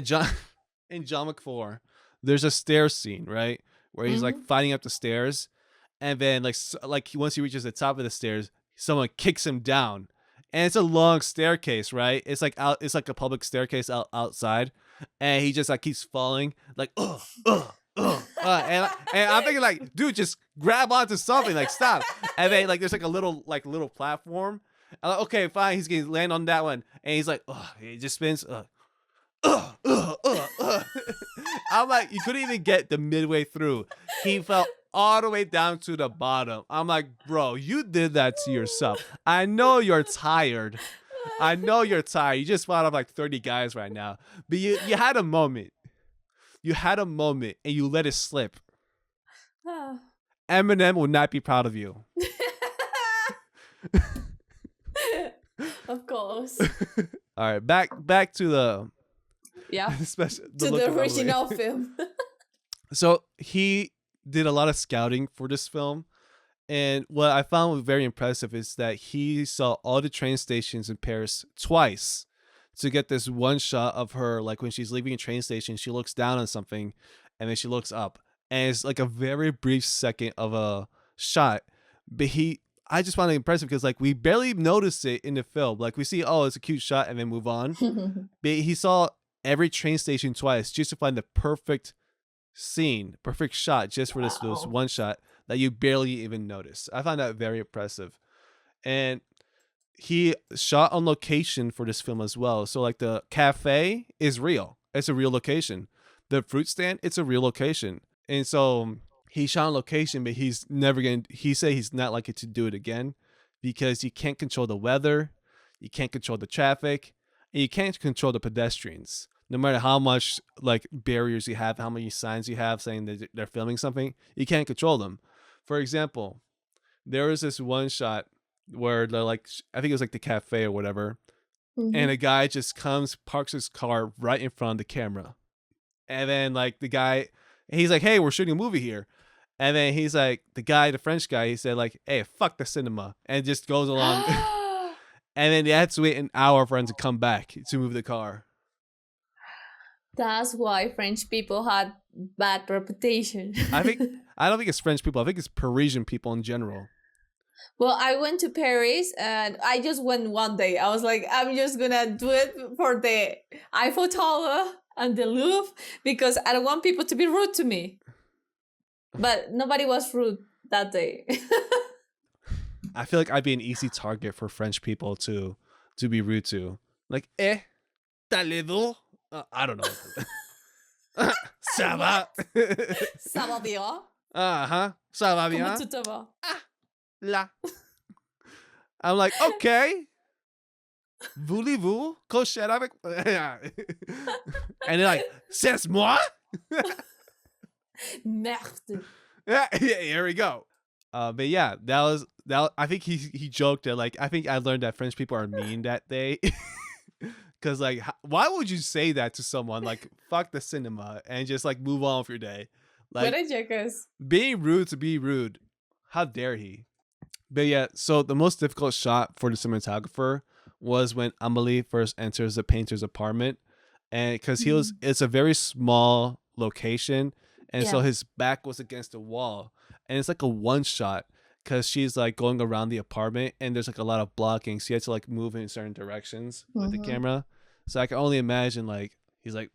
in John Wick 4, there's a stairs scene, right? Where he's like fighting up the stairs, and then like once he reaches the top of the stairs, someone kicks him down. And it's a long staircase, right? It's like a public staircase outside. And he just like keeps falling, like and I'm thinking like, dude, just grab onto something, like stop. And then like there's like a little platform. I'm like, okay, fine, he's gonna land on that one, and he's like, he just spins. I'm like, you couldn't even get the midway through. He fell all the way down to the bottom. I'm like, bro, you did that to yourself. I know you're tired. You just fought off like 30 guys right now. But you had a moment. You had a moment and you let it slip. Eminem will not be proud of you. Of course. All right, back to the the original film. So he did a lot of scouting for this film, and what I found very impressive is that he saw all the train stations in Paris twice to get this one shot of her. Like when she's leaving a train station, she looks down on something, and then she looks up, and it's like a very brief second of a shot. But I just found it impressive because like we barely noticed it in the film. Like we see, oh, it's a cute shot, and then move on. But he saw every train station twice just to find the perfect shot just for this one shot that you barely even notice. I found that very impressive. And he shot on location for this film as well. So like the cafe is real. It's a real location. The fruit stand, it's a real location. And so he shot on location, but he said he's not likely to do it again because you can't control the weather, you can't control the traffic, and you can't control the pedestrians. No matter how much like barriers you have, how many signs you have saying that they're filming something, you can't control them. For example, there was this one shot where they're like, I think it was like the cafe or whatever, and a guy just parks his car right in front of the camera. And then like he's like, hey, we're shooting a movie here. And then he's like, the French guy, he said like, hey, fuck the cinema. And just goes along. And then they had to wait an hour for him to come back to move the car. That's why French people had bad reputation. I don't think it's French people. I think it's Parisian people in general. Well, I went to Paris and I just went one day. I was like, I'm just gonna do it for the Eiffel Tower and the Louvre because I don't want people to be rude to me. But nobody was rude that day. I feel like I'd be an easy target for French people to be rude to. Like, t'allez-vous? I don't know. Ça va? Ça va bien? Ça va bien? Comment tout va? Là. I'm like, okay. Voulez-vous coucher avec? And they're like, c'est moi? Merde. Yeah, here we go. But yeah, that was. I think he joked that like, I think I learned that French people are mean that day. Because like, why would you say that to someone? Like, fuck the cinema and just like move on with your day. Like, What a jackass. being rude to be rude. How dare he? But yeah, so the most difficult shot for the cinematographer was when Amélie first enters the painter's apartment, and because it's a very small location, and so Yeah. his back was against the wall, and it's like a one shot because she's like going around the apartment, and there's like a lot of blocking, so you have to like move in certain directions with the Mm-hmm. camera. So I can only imagine like he's like,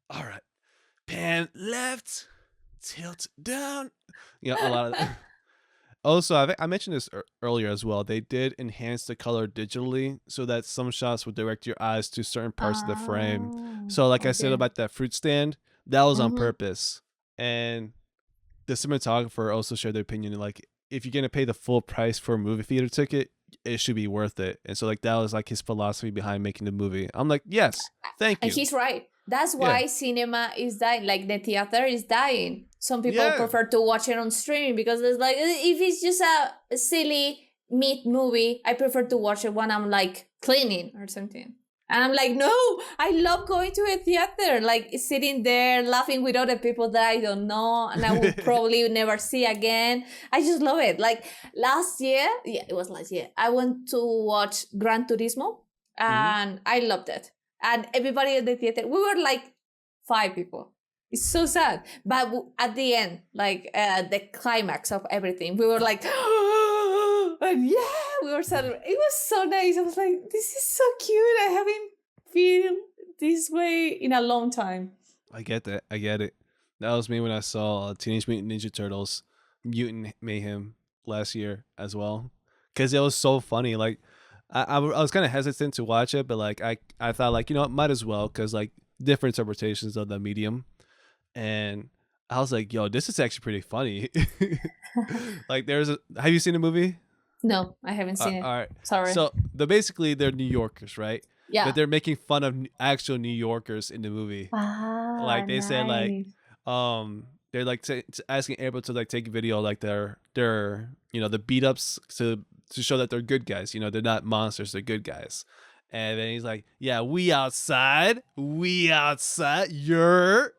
all right, pan left, tilt down. You know, a lot of. Also, I mentioned this earlier as well. They did enhance the color digitally so that some shots would direct your eyes to certain parts of the frame. Oh, So, like I said okay. about that fruit stand, that was on Mm-hmm. purpose. And the cinematographer also shared their opinion. Like, if you're gonna pay the full price for a movie theater ticket, it should be worth it. And so, like, that was like his philosophy behind making the movie. I'm like, yes, thank And you. he's right. That's Yeah. why cinema is dying. Like the theater is dying. Some people Yeah. prefer to watch it on streaming because it's like if it's just a silly meat movie, I prefer to watch it when I'm like cleaning or something. And I'm like, no, I love going to a theater, like sitting there laughing with other people that I don't know and I will probably never see again. I just love it. Like last year, yeah, it was last year. I went to watch Gran Turismo and I loved it. And everybody at the theater, we were like 5 people. It's so sad. But at the end, like the climax of everything, we were like, and yeah, we were celebrating. It was so nice. I was like, this is so cute. I haven't feel this way in a long time. I get that. I get it. That was me when I saw Teenage Mutant Ninja Turtles Mutant Mayhem last year as well. Because it was so funny. Like, I was kind of hesitant to watch it, but like I thought like, you know what, might as well, because like different interpretations of the medium. And I was like, yo, this is actually pretty funny. Like have you seen the movie? No, I haven't seen it. All right. Sorry. So basically they're New Yorkers, right? Yeah. But they're making fun of actual New Yorkers in the movie. Like they said, like they're like asking everyone to like take a video, like their the beat ups to show that they're good guys. You know, they're not monsters; they're good guys. And then he's like, "Yeah, we outside, you're."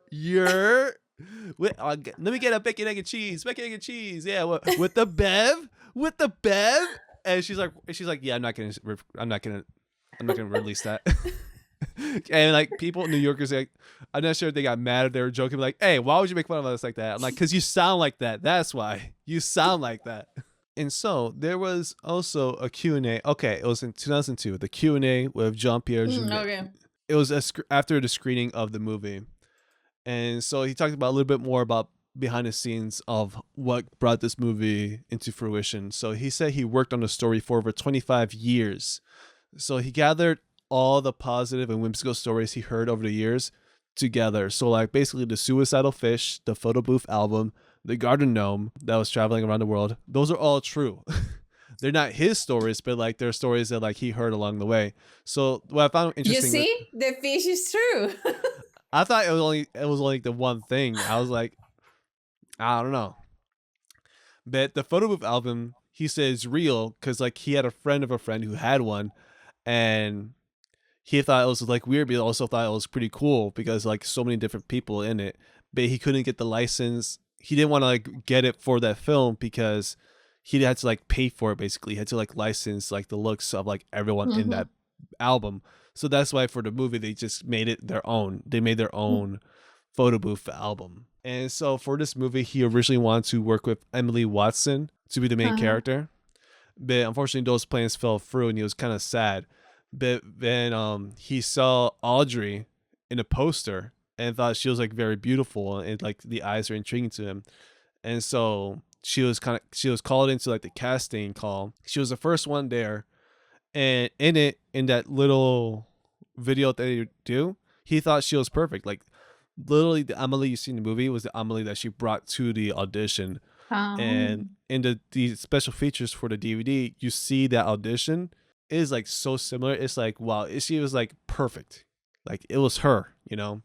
Let me get a bacon, egg, and cheese. Bacon, egg, and cheese. Yeah, with the bev, And she's like, yeah, I'm not gonna release that. And like people, New Yorkers, like, I'm not sure if they got mad if they were joking, like, hey, why would you make fun of us like that? I'm like, because you sound like that. That's why you sound like that. And so there was also a Q&A. Okay, it was in 2002, the Q&A with Jean-Pierre Jeunet. Okay. It was after the screening of the movie. And so he talked about a little bit more about behind the scenes of what brought this movie into fruition. So he said he worked on the story for over 25 years. So he gathered all the positive and whimsical stories he heard over the years together. So like basically the Suicidal Fish, the Photo Booth album, the Garden Gnome that was traveling around the world, those are all true. They're not his stories, but like they're stories that like he heard along the way. So what I found interesting, you see, the fish is true. I thought it was only the one thing. I was like, I don't know. But the Photo Booth album, he says real because like he had a friend of a friend who had one, and he thought it was like weird, but he also thought it was pretty cool because like so many different people in it. But he couldn't get the license. He didn't want to like get it for that film because he had to like pay for it. Basically, he had to like license like the looks of like everyone in that album. So that's why for the movie they just made it their own. They made their own Photo Booth album. And so for this movie, he originally wanted to work with Emily Watson to be the main character, but unfortunately those plans fell through, and he was kind of sad. But then he saw Audrey in a poster and thought she was like very beautiful, and like the eyes are intriguing to him. And so she was called into like the casting call. She was the first one there, and in that little video that they do, he thought she was perfect. Like literally the Amélie you see in the movie was the Amélie that she brought to the audition. And in the special features for the DVD, you see that audition is like so similar. It's like, wow, she was like perfect. Like it was her, you know?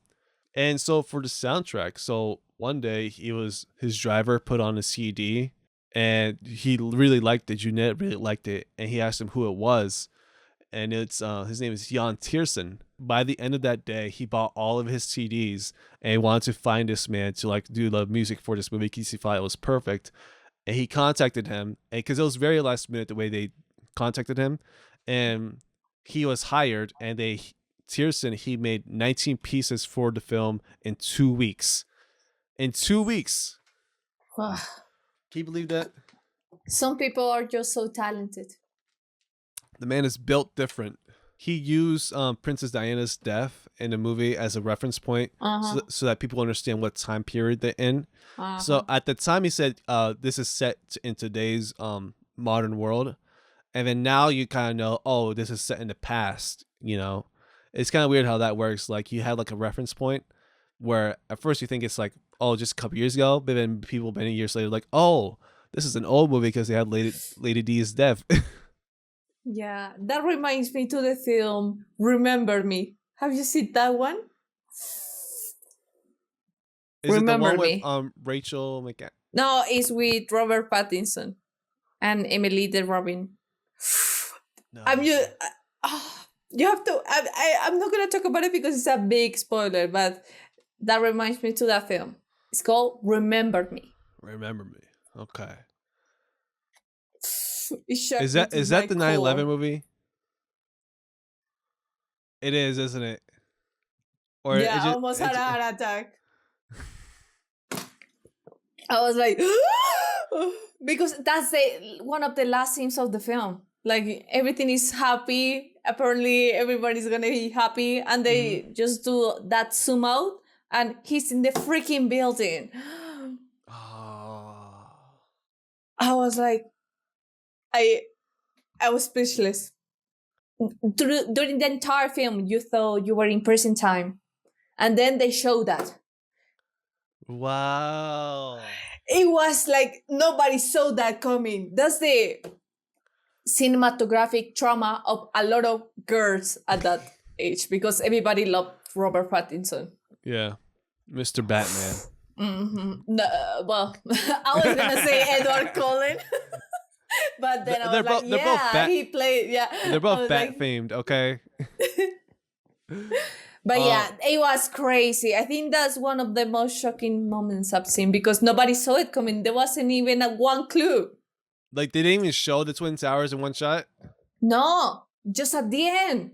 And so for the soundtrack, so one day his driver put on a CD and he really liked it. Jeunet really liked it. And he asked him who it was. And it's, his name is Jan Tiersen. by the end of that day, he bought all of his CDs and he wanted to find this man to like do the music for this movie because he thought it was perfect. And he contacted him, and because it was very last minute the way they contacted him, and he was hired. And Tierson, he made 19 pieces for the film in 2 weeks. In 2 weeks, can you believe that? Some people are just so talented. The man is built different. He used Princess Diana's death in the movie as a reference point, so that people understand what time period they're in. So at the time, he said, this is set in today's modern world. And then now you kind of know, oh, this is set in the past, you know? It's kind of weird how that works. Like, you have like a reference point where at first you think it's like, oh, just a couple years ago. But then people many years later like, oh, this is an old movie because they had Lady D's death. Yeah, that reminds me to the film Remember Me. Have you seen that one? Is Remember it the Me. one with Rachel McAdams? No, it's with Robert Pattinson and Amélie the Robin. No. You have to. I'm not gonna talk about it because it's a big spoiler, but that reminds me to that film. It's called Remember Me. Remember Me. Okay. Is that the 9/11 movie? It is, isn't it? Or yeah, I almost had a heart attack. I was like, because that's one of the last scenes of the film. Like, everything is happy. Apparently, everybody's gonna be happy, and they just do that zoom out, and he's in the freaking building. Oh. I was like, I was speechless. During the entire film, you thought you were in prison time. And then they show that. Wow. It was like nobody saw that coming. That's the cinematographic trauma of a lot of girls at that age, because everybody loved Robert Pattinson. Yeah. Mr. Batman. No, well, I was going to say Edward Cullen. But then I was like, yeah, he played, yeah. They're both Bat-famed, okay? But yeah, it was crazy. I think that's one of the most shocking moments I've seen, because nobody saw it coming. There wasn't even one clue. Like, they didn't even show the Twin Towers in one shot? No, just at the end.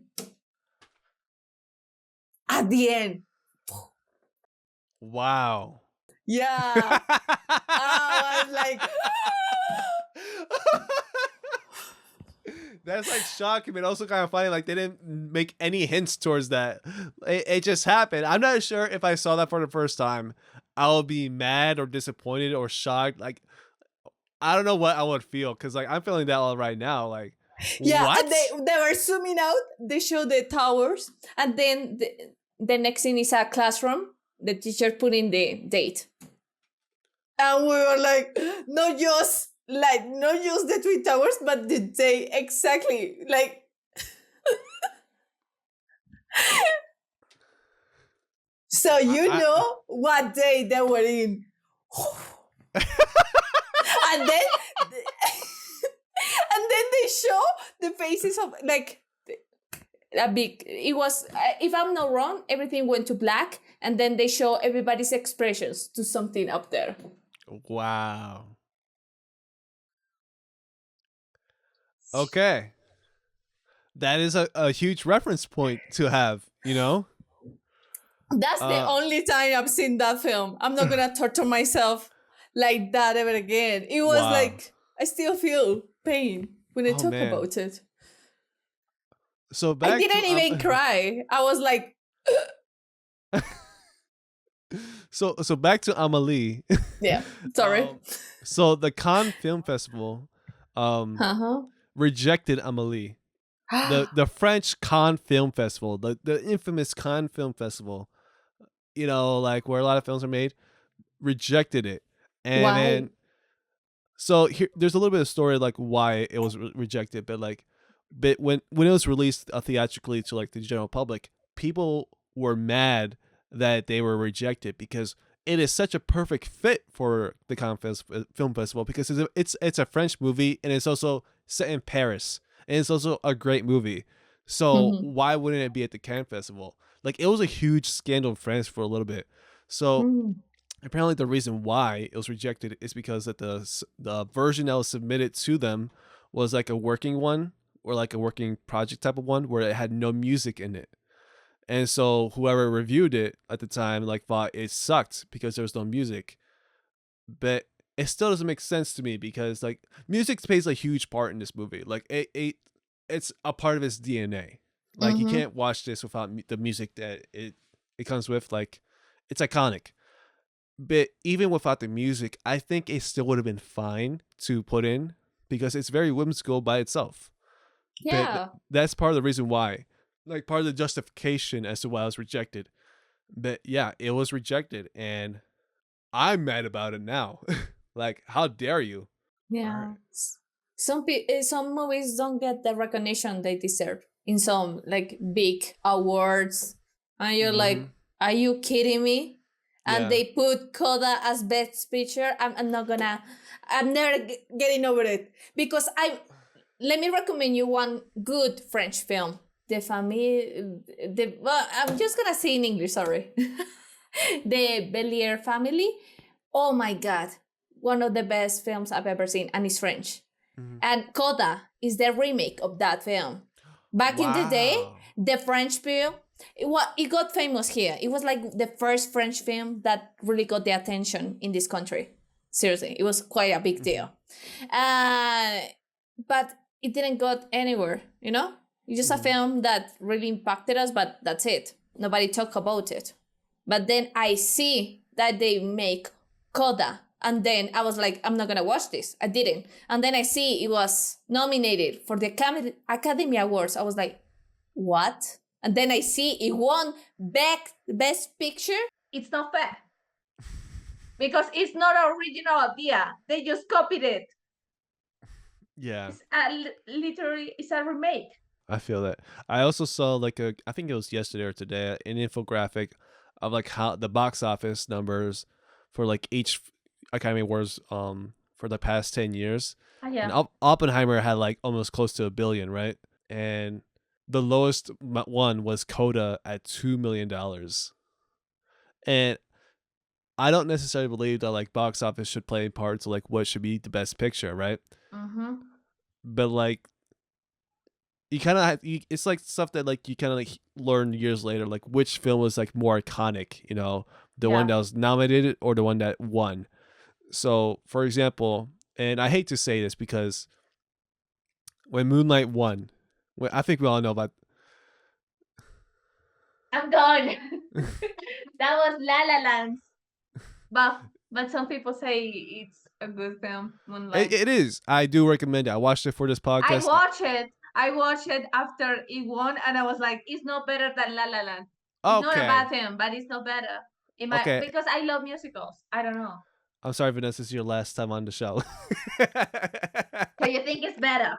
At the end. Wow. Yeah. I was like... That's like shocking, but also kind of funny. Like, they didn't make any hints towards that. It just happened. I'm not sure if I saw that for the first time, I'll be mad or disappointed or shocked. Like, I don't know what I would feel, because like I'm feeling that all right now. Like, yeah, what? And they were zooming out. They show the towers, and then the next thing is a classroom. The teacher put in the date, and we were like, not just the Twin Towers, but the day exactly. Like, so you know what day they were in. And then they show the faces of like a big, it was, if I'm not wrong, everything went to black, and then they show everybody's expressions to something up there. Wow. Okay. That is a huge reference point to have, you know? That's the only time I've seen that film. I'm not gonna torture myself like that ever again. It was like, I still feel pain when I talk about it. So back I didn't even cry. I was like... So back to Amélie. Yeah, sorry. So the Cannes Film Festival rejected Amélie. The French Cannes Film Festival, the infamous Cannes Film Festival, you know, like where a lot of films are made, rejected it. And why? then, so here, there's a little bit of story like why it was rejected, but when it was released theatrically to like the general public, people were mad that they were rejected, because it is such a perfect fit for the Cannes Film Festival, because it's a French movie, and it's also set in Paris, and it's also a great movie. So why wouldn't it be at the Cannes Festival? Like, it was a huge scandal in France for a little bit. So apparently the reason why it was rejected is because that the version that was submitted to them was like a working one, or like a working project type of one, where it had no music in it. And so whoever reviewed it at the time like thought it sucked because there was no music. But it still doesn't make sense to me, because like music plays a huge part in this movie. Like it's a part of its DNA. Like you can't watch this without the music that it comes with. Like, it's iconic. But even without the music, I think it still would have been fine to put in, because it's very whimsical by itself. Yeah. But that's part of the reason why. Like, part of the justification as to why it was rejected. But yeah, it was rejected, and I'm mad about it now. Like, how dare you? Yeah. Right. Some movies don't get the recognition they deserve in some like big awards, and you're like, are you kidding me? And they put Coda as best picture. I'm never getting over it, because let me recommend you one good French film. I'm just gonna say in English, sorry. The Belier Family. Oh my God. One of the best films I've ever seen, and it's French. And Coda is the remake of that film. Back in the day, the French film, it got famous here. It was like the first French film that really got the attention in this country. Seriously, it was quite a big deal. But it didn't go anywhere, you know? It's just a film that really impacted us, but that's it. Nobody talked about it. But then I see that they make Coda, and then I was like, I'm not gonna watch this. I didn't. And then I see it was nominated for the Academy Awards. I was like, what? And then I see it won Best Picture. It's not fair. Because it's not an original idea. They just copied it. Yeah. It's a remake. I feel that. I also saw like I think it was yesterday or today, an infographic of like how the box office numbers for like each Academy Awards for the past 10 years. Yeah. And Oppenheimer had like almost close to $1 billion, right? And the lowest one was Coda at $2 million. And I don't necessarily believe that like box office should play a part to like what should be the best picture, right? But like, you kind of it's like stuff that like you kind of like learn years later, like which film was like more iconic, you know, the one that was nominated or the one that won. So for example, and I hate to say this because when Moonlight won, I think we all know about. I'm done. That was La La Land. But some people say it's a good film, Moonlight. It is. I do recommend it. I watched it for this podcast. I watched it after it won, and I was like, it's not better than La La Land. It's not a bad film, but it's not better. Because I love musicals. I don't know. I'm sorry, Vanessa, this is your last time on the show. So you think it's better?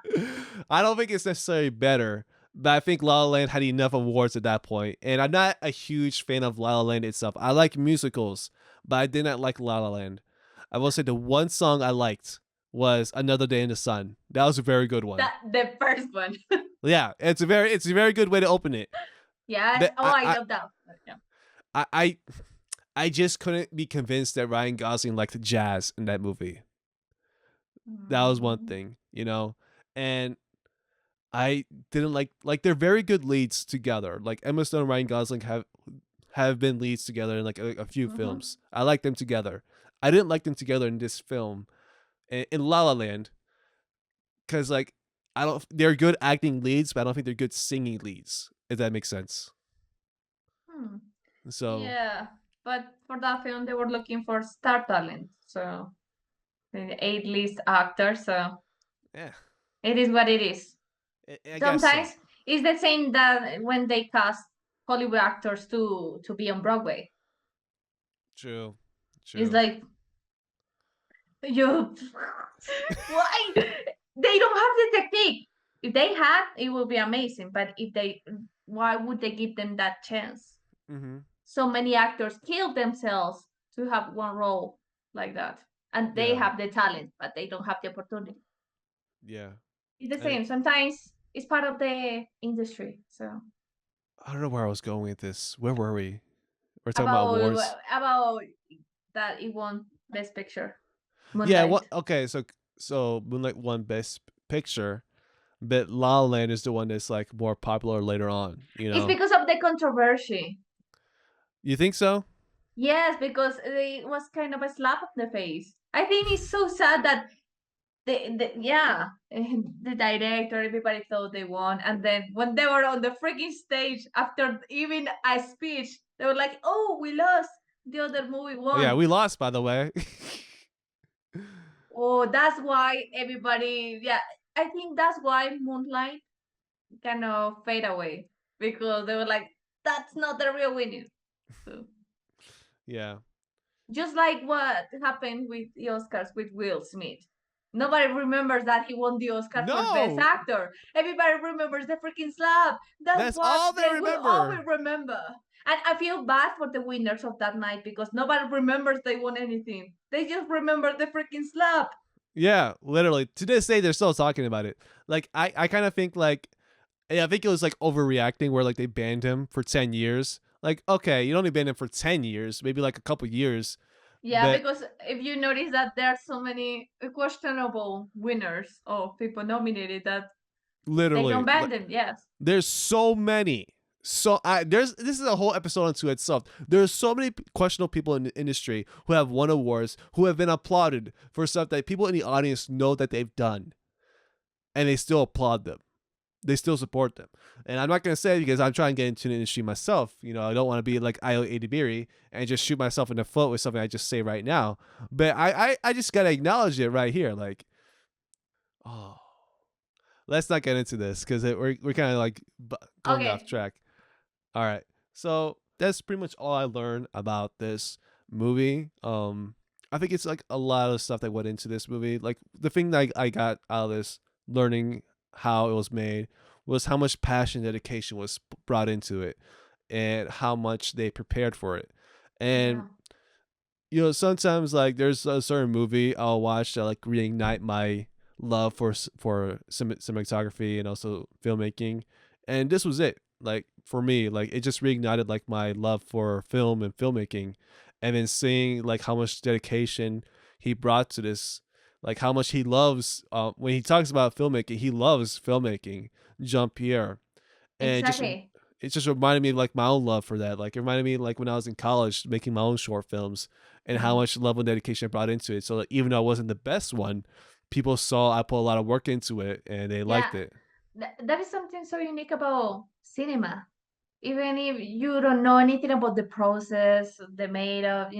I don't think it's necessarily better, but I think La La Land had enough awards at that point. And I'm not a huge fan of La La Land itself. I like musicals, but I did not like La La Land. I will say the one song I liked was Another Day in the Sun. That was a very good one. The first one. Yeah, it's a very good way to open it. Yeah. But I love that. Yeah. I just couldn't be convinced that Ryan Gosling liked jazz in that movie. That was one thing, you know? And I didn't like they're very good leads together. Like Emma Stone and Ryan Gosling have been leads together in like a few films. I like them together. I didn't like them together in this film, in La La Land, because like they're good acting leads, but I don't think they're good singing leads. If that makes sense. So yeah, but for that film they were looking for star talent, so the 8 lead actors. So yeah, it is what it is. I Sometimes guess so. It's the same that when they cast Hollywood actors to be on Broadway. True. It's like, you why they don't have the technique. If they had, it would be amazing. But why would they give them that chance? So many actors kill themselves to have one role like that, and they have the talent, but they don't have the opportunity. Yeah, It's the same. Sometimes it's part of the industry. So I don't know where I was going with this. Where were we? We're talking about awards. about that it won Best Picture, Yeah. What? Moonlight. Okay. So Moonlight won Best Picture, but La La Land is the one that's like more popular later on. You It's know. because of the controversy. You think so? Yes, because it was kind of a slap of the face. I think it's so sad that the director, everybody thought they won, and then when they were on the freaking stage after even a speech, they were like, "Oh, we lost. The other movie Oh, yeah, won." we lost, by the way. Oh, that's why everybody. Yeah, I think that's why Moonlight kind of fade away because they were like, "That's not the real winner." So, Yeah. just like what happened with the Oscars with Will Smith. Nobody remembers that he won the Oscar for Best No, Actor. Everybody remembers the freaking slap. That's that's what all they they will always remember. remember. And I feel bad for the winners of that night because nobody remembers they won anything. They just remember the freaking slap. Yeah, literally. To this day, they're still talking about it. Like, I kind of think like, yeah, I think it was like overreacting where like they banned him for 10 years. Like, okay, you only banned him for 10 years, maybe like a couple years, Yeah, but because if you notice that there are so many questionable winners or people nominated that they literally, don't ban them. Yes. there's so many. So there's this is a whole episode unto itself. There's so many questionable people in the industry who have won awards, who have been applauded for stuff that people in the audience know that they've done, and they still applaud them. They still support them. And I'm not gonna say it because I'm trying to get into the industry myself. You know, I don't want to be like Ayo Edibiri and just shoot myself in the foot with something I just say right now. But I just gotta acknowledge it right here. Like, oh, let's not get into this because we're kind of like going off Okay. track. All right. So that's pretty much all I learned about this movie. I think it's like a lot of stuff that went into this movie. Like the thing that I got out of this learning how it was made was how much passion and dedication was brought into it and how much they prepared for it. And Yeah. you know, sometimes like there's a certain movie I'll watch that like reignite my love for cinematography and also filmmaking, and this was it. Like for me, like it just reignited like my love for film and filmmaking, and then seeing like how much dedication he brought to this, like how much he loves. When he talks about filmmaking, he loves filmmaking, Jean-Pierre, and Exactly. it just reminded me of like my own love for that. Like it reminded me like when I was in college making my own short films and how Mhm. much love and dedication I brought into it. So like, even though I wasn't the best one, people saw I put a lot of work into it and they Yeah, liked it. that is something so unique about cinema. Even if you don't know anything about the process, the made of,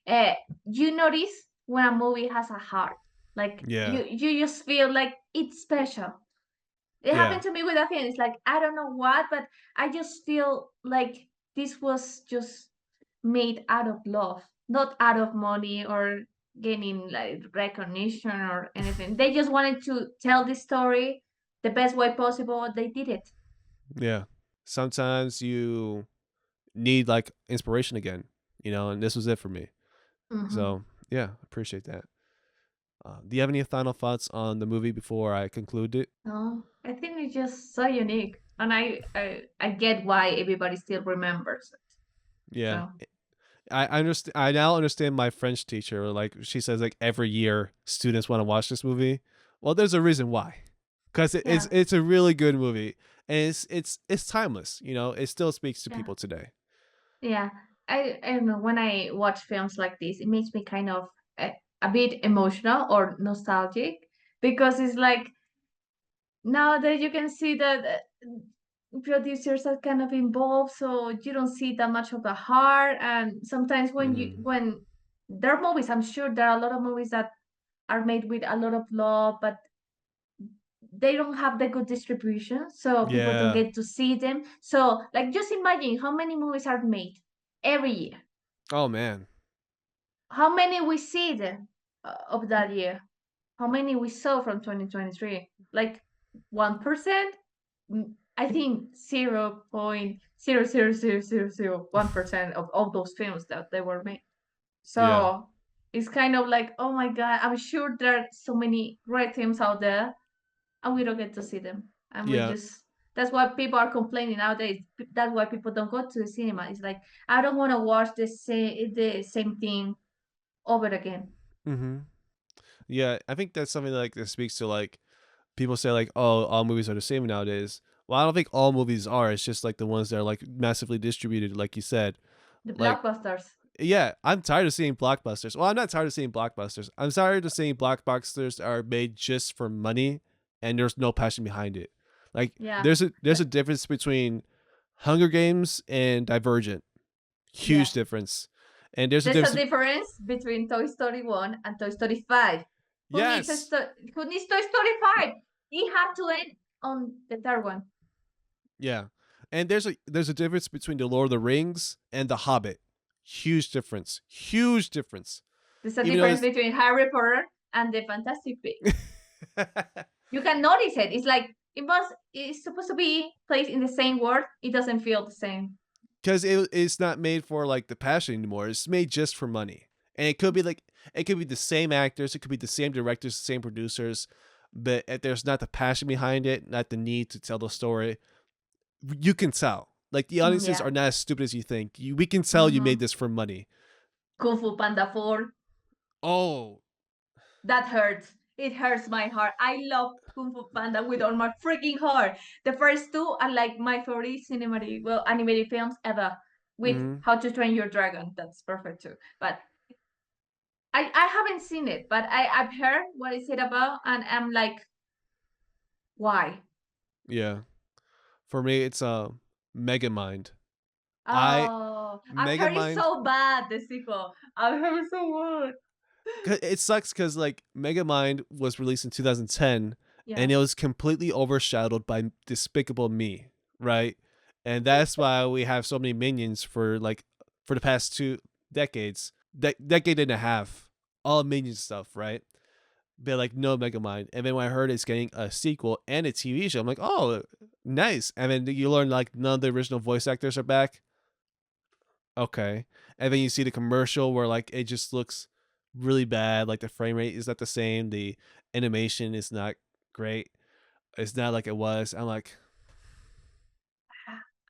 uh, you notice when a movie has a heart. Like Yeah. you just feel like it's special. It Yeah. happened to me with a film. It's like I don't know what, but I just feel like this was just made out of love, not out of money or gaining like recognition or anything. They just wanted to tell the story the best way possible. They did it. Yeah. Sometimes you need like inspiration again, you know, and this was it for me. Hmm. So yeah, appreciate that. Do you have any final thoughts on the movie before I conclude it? No, I think it's just so unique, and I get why everybody still remembers it. Yeah. So I understand. I now understand my French teacher. Like she says, like every year students want to watch this movie. Well, there's a reason why, because yeah, it's a really good movie and it's timeless. You know, it still speaks to yeah, people today. yeah. I don't know, when I watch films like this, it makes me kind of a bit emotional or nostalgic because it's like now that you can see that producers are kind of involved, so you don't see that much of the heart. And sometimes Hmm. when there are movies, I'm sure there are a lot of movies that are made with a lot of love, but they don't have the good distribution, so people don't Yeah. get to see them. So, like, just imagine how many movies are made every year. Oh man. How many we see of that year? How many we saw from 2023? Like 1%? I think 0.00001% of all those films that they were made. Yeah. So it's kind of like, oh my God, I'm sure there are so many great films out there and we don't get to see them. and we Yeah. just that's why people are complaining nowadays. That's why people don't go to the cinema. It's like I don't want to watch the same thing over again. Mm-hmm. Yeah, I think that's something like that speaks to like people say like, oh, all movies are the same nowadays. Well, I don't think all movies are. It's just like the ones that are like massively distributed, like you said. The Like, blockbusters. yeah, I'm tired of seeing blockbusters. Well, I'm not tired of seeing blockbusters. I'm tired of seeing blockbusters that are made just for money and there's no passion behind it. Like, Yeah. there's a difference between Hunger Games and Divergent. Huge difference. And there's a There's a difference. difference between Toy Story 1 and Toy Story 5. Yes. Who needs Toy Story 5? It had to end on the third one. Yeah. And there's a difference between the Lord of the Rings and the Hobbit. Huge difference. Huge difference. There's a Even though difference between Harry Potter and the Fantastic Beasts. You can notice it. It's like it's supposed to be placed in the same world. It doesn't feel the same. Because it's not made for like the passion anymore. It's made just for money. And it could be the same actors, it could be the same directors, the same producers, but if there's not the passion behind it, not the need to tell the story, you can tell. Like the audiences are not as stupid as you think. We can tell you made this for money. Kung Fu Panda 4. Oh, that hurts. It hurts my heart. I love Kung Fu Panda with all my freaking heart. The first two are like my favorite animated films ever. With How to Train Your Dragon, that's perfect too. But I haven't seen it, but I've heard what is it about, and I'm like, why? Yeah. For me, it's Megamind. Oh, I've heard Megamind. it's so bad, the sequel. I've heard it's so bad. It sucks because like Megamind was released in 2010, and it was completely overshadowed by Despicable Me, right? And that's why we have so many minions for the past 2 decades, decade and a half, all minion stuff, right? But like no Megamind. And then when I heard it's getting a sequel and a TV show, I'm like, oh, nice. And then you learn like none of the original voice actors are back. Okay. And then you see the commercial where like it just looks really bad. Like the frame rate is not the same. The animation is not great. It's not like it was. I'm like,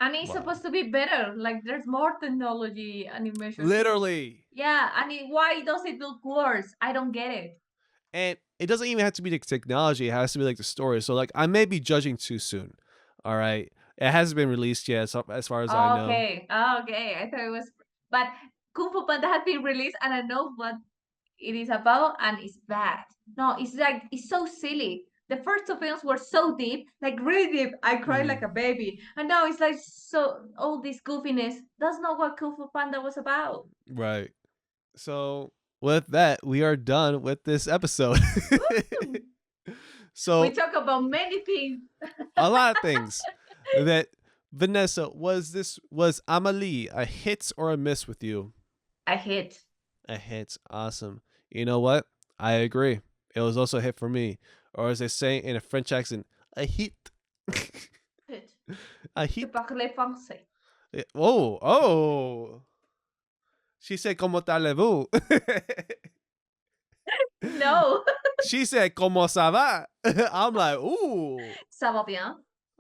and it's supposed to be better. Like there's more technology animation. Literally. Yeah, and why does it look worse? I don't get it. And it doesn't even have to be the technology. It has to be like the story. So like I may be judging too soon. All right. It hasn't been released yet, as far as I know. Okay. I thought it was, but Kung Fu Panda has been released, and I know what it is about, and it's bad. No, it's like it's so silly. The first two films were so deep, like really deep. I cried like a baby, and now it's like so all this goofiness. That's not what Kung Fu Panda was about. Right. So with that, we are done with this episode. So we talk about many things. A lot of things. That Vanessa, was Amélie a hit or a miss with you? A hit. A hit. Awesome. You know what? I agree. It was also a hit for me. Or as they say in a French accent, a hit. Hit. A hit. Je parle français. Oh. She said, "Comment allez-vous?" No. She said, "Comment ça va?" I'm like, ooh. Ça va bien.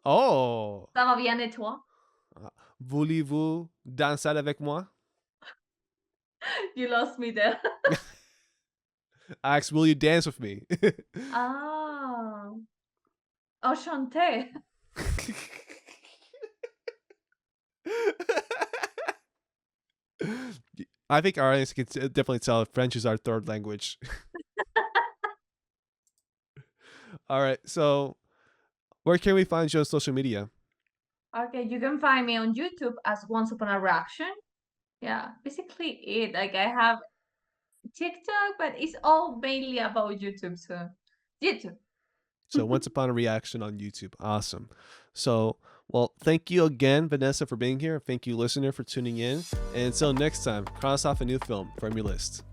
Oh. Ça va bien et toi? Voulez-vous danser avec moi? You lost me there. I asked, will you dance with me? Ah. Enchanté. I think our audience can definitely tell French is our third language. All right, so where can we find you on social media? Okay, you can find me on YouTube as Once Upon a Reaction. Yeah, basically it. Like I have TikTok, but it's all mainly about YouTube. So YouTube. So Once Upon a Reaction on YouTube. Awesome. So, well, thank you again, Vanessa, for being here. Thank you, listener, for tuning in. And until next time, cross off a new film from your list.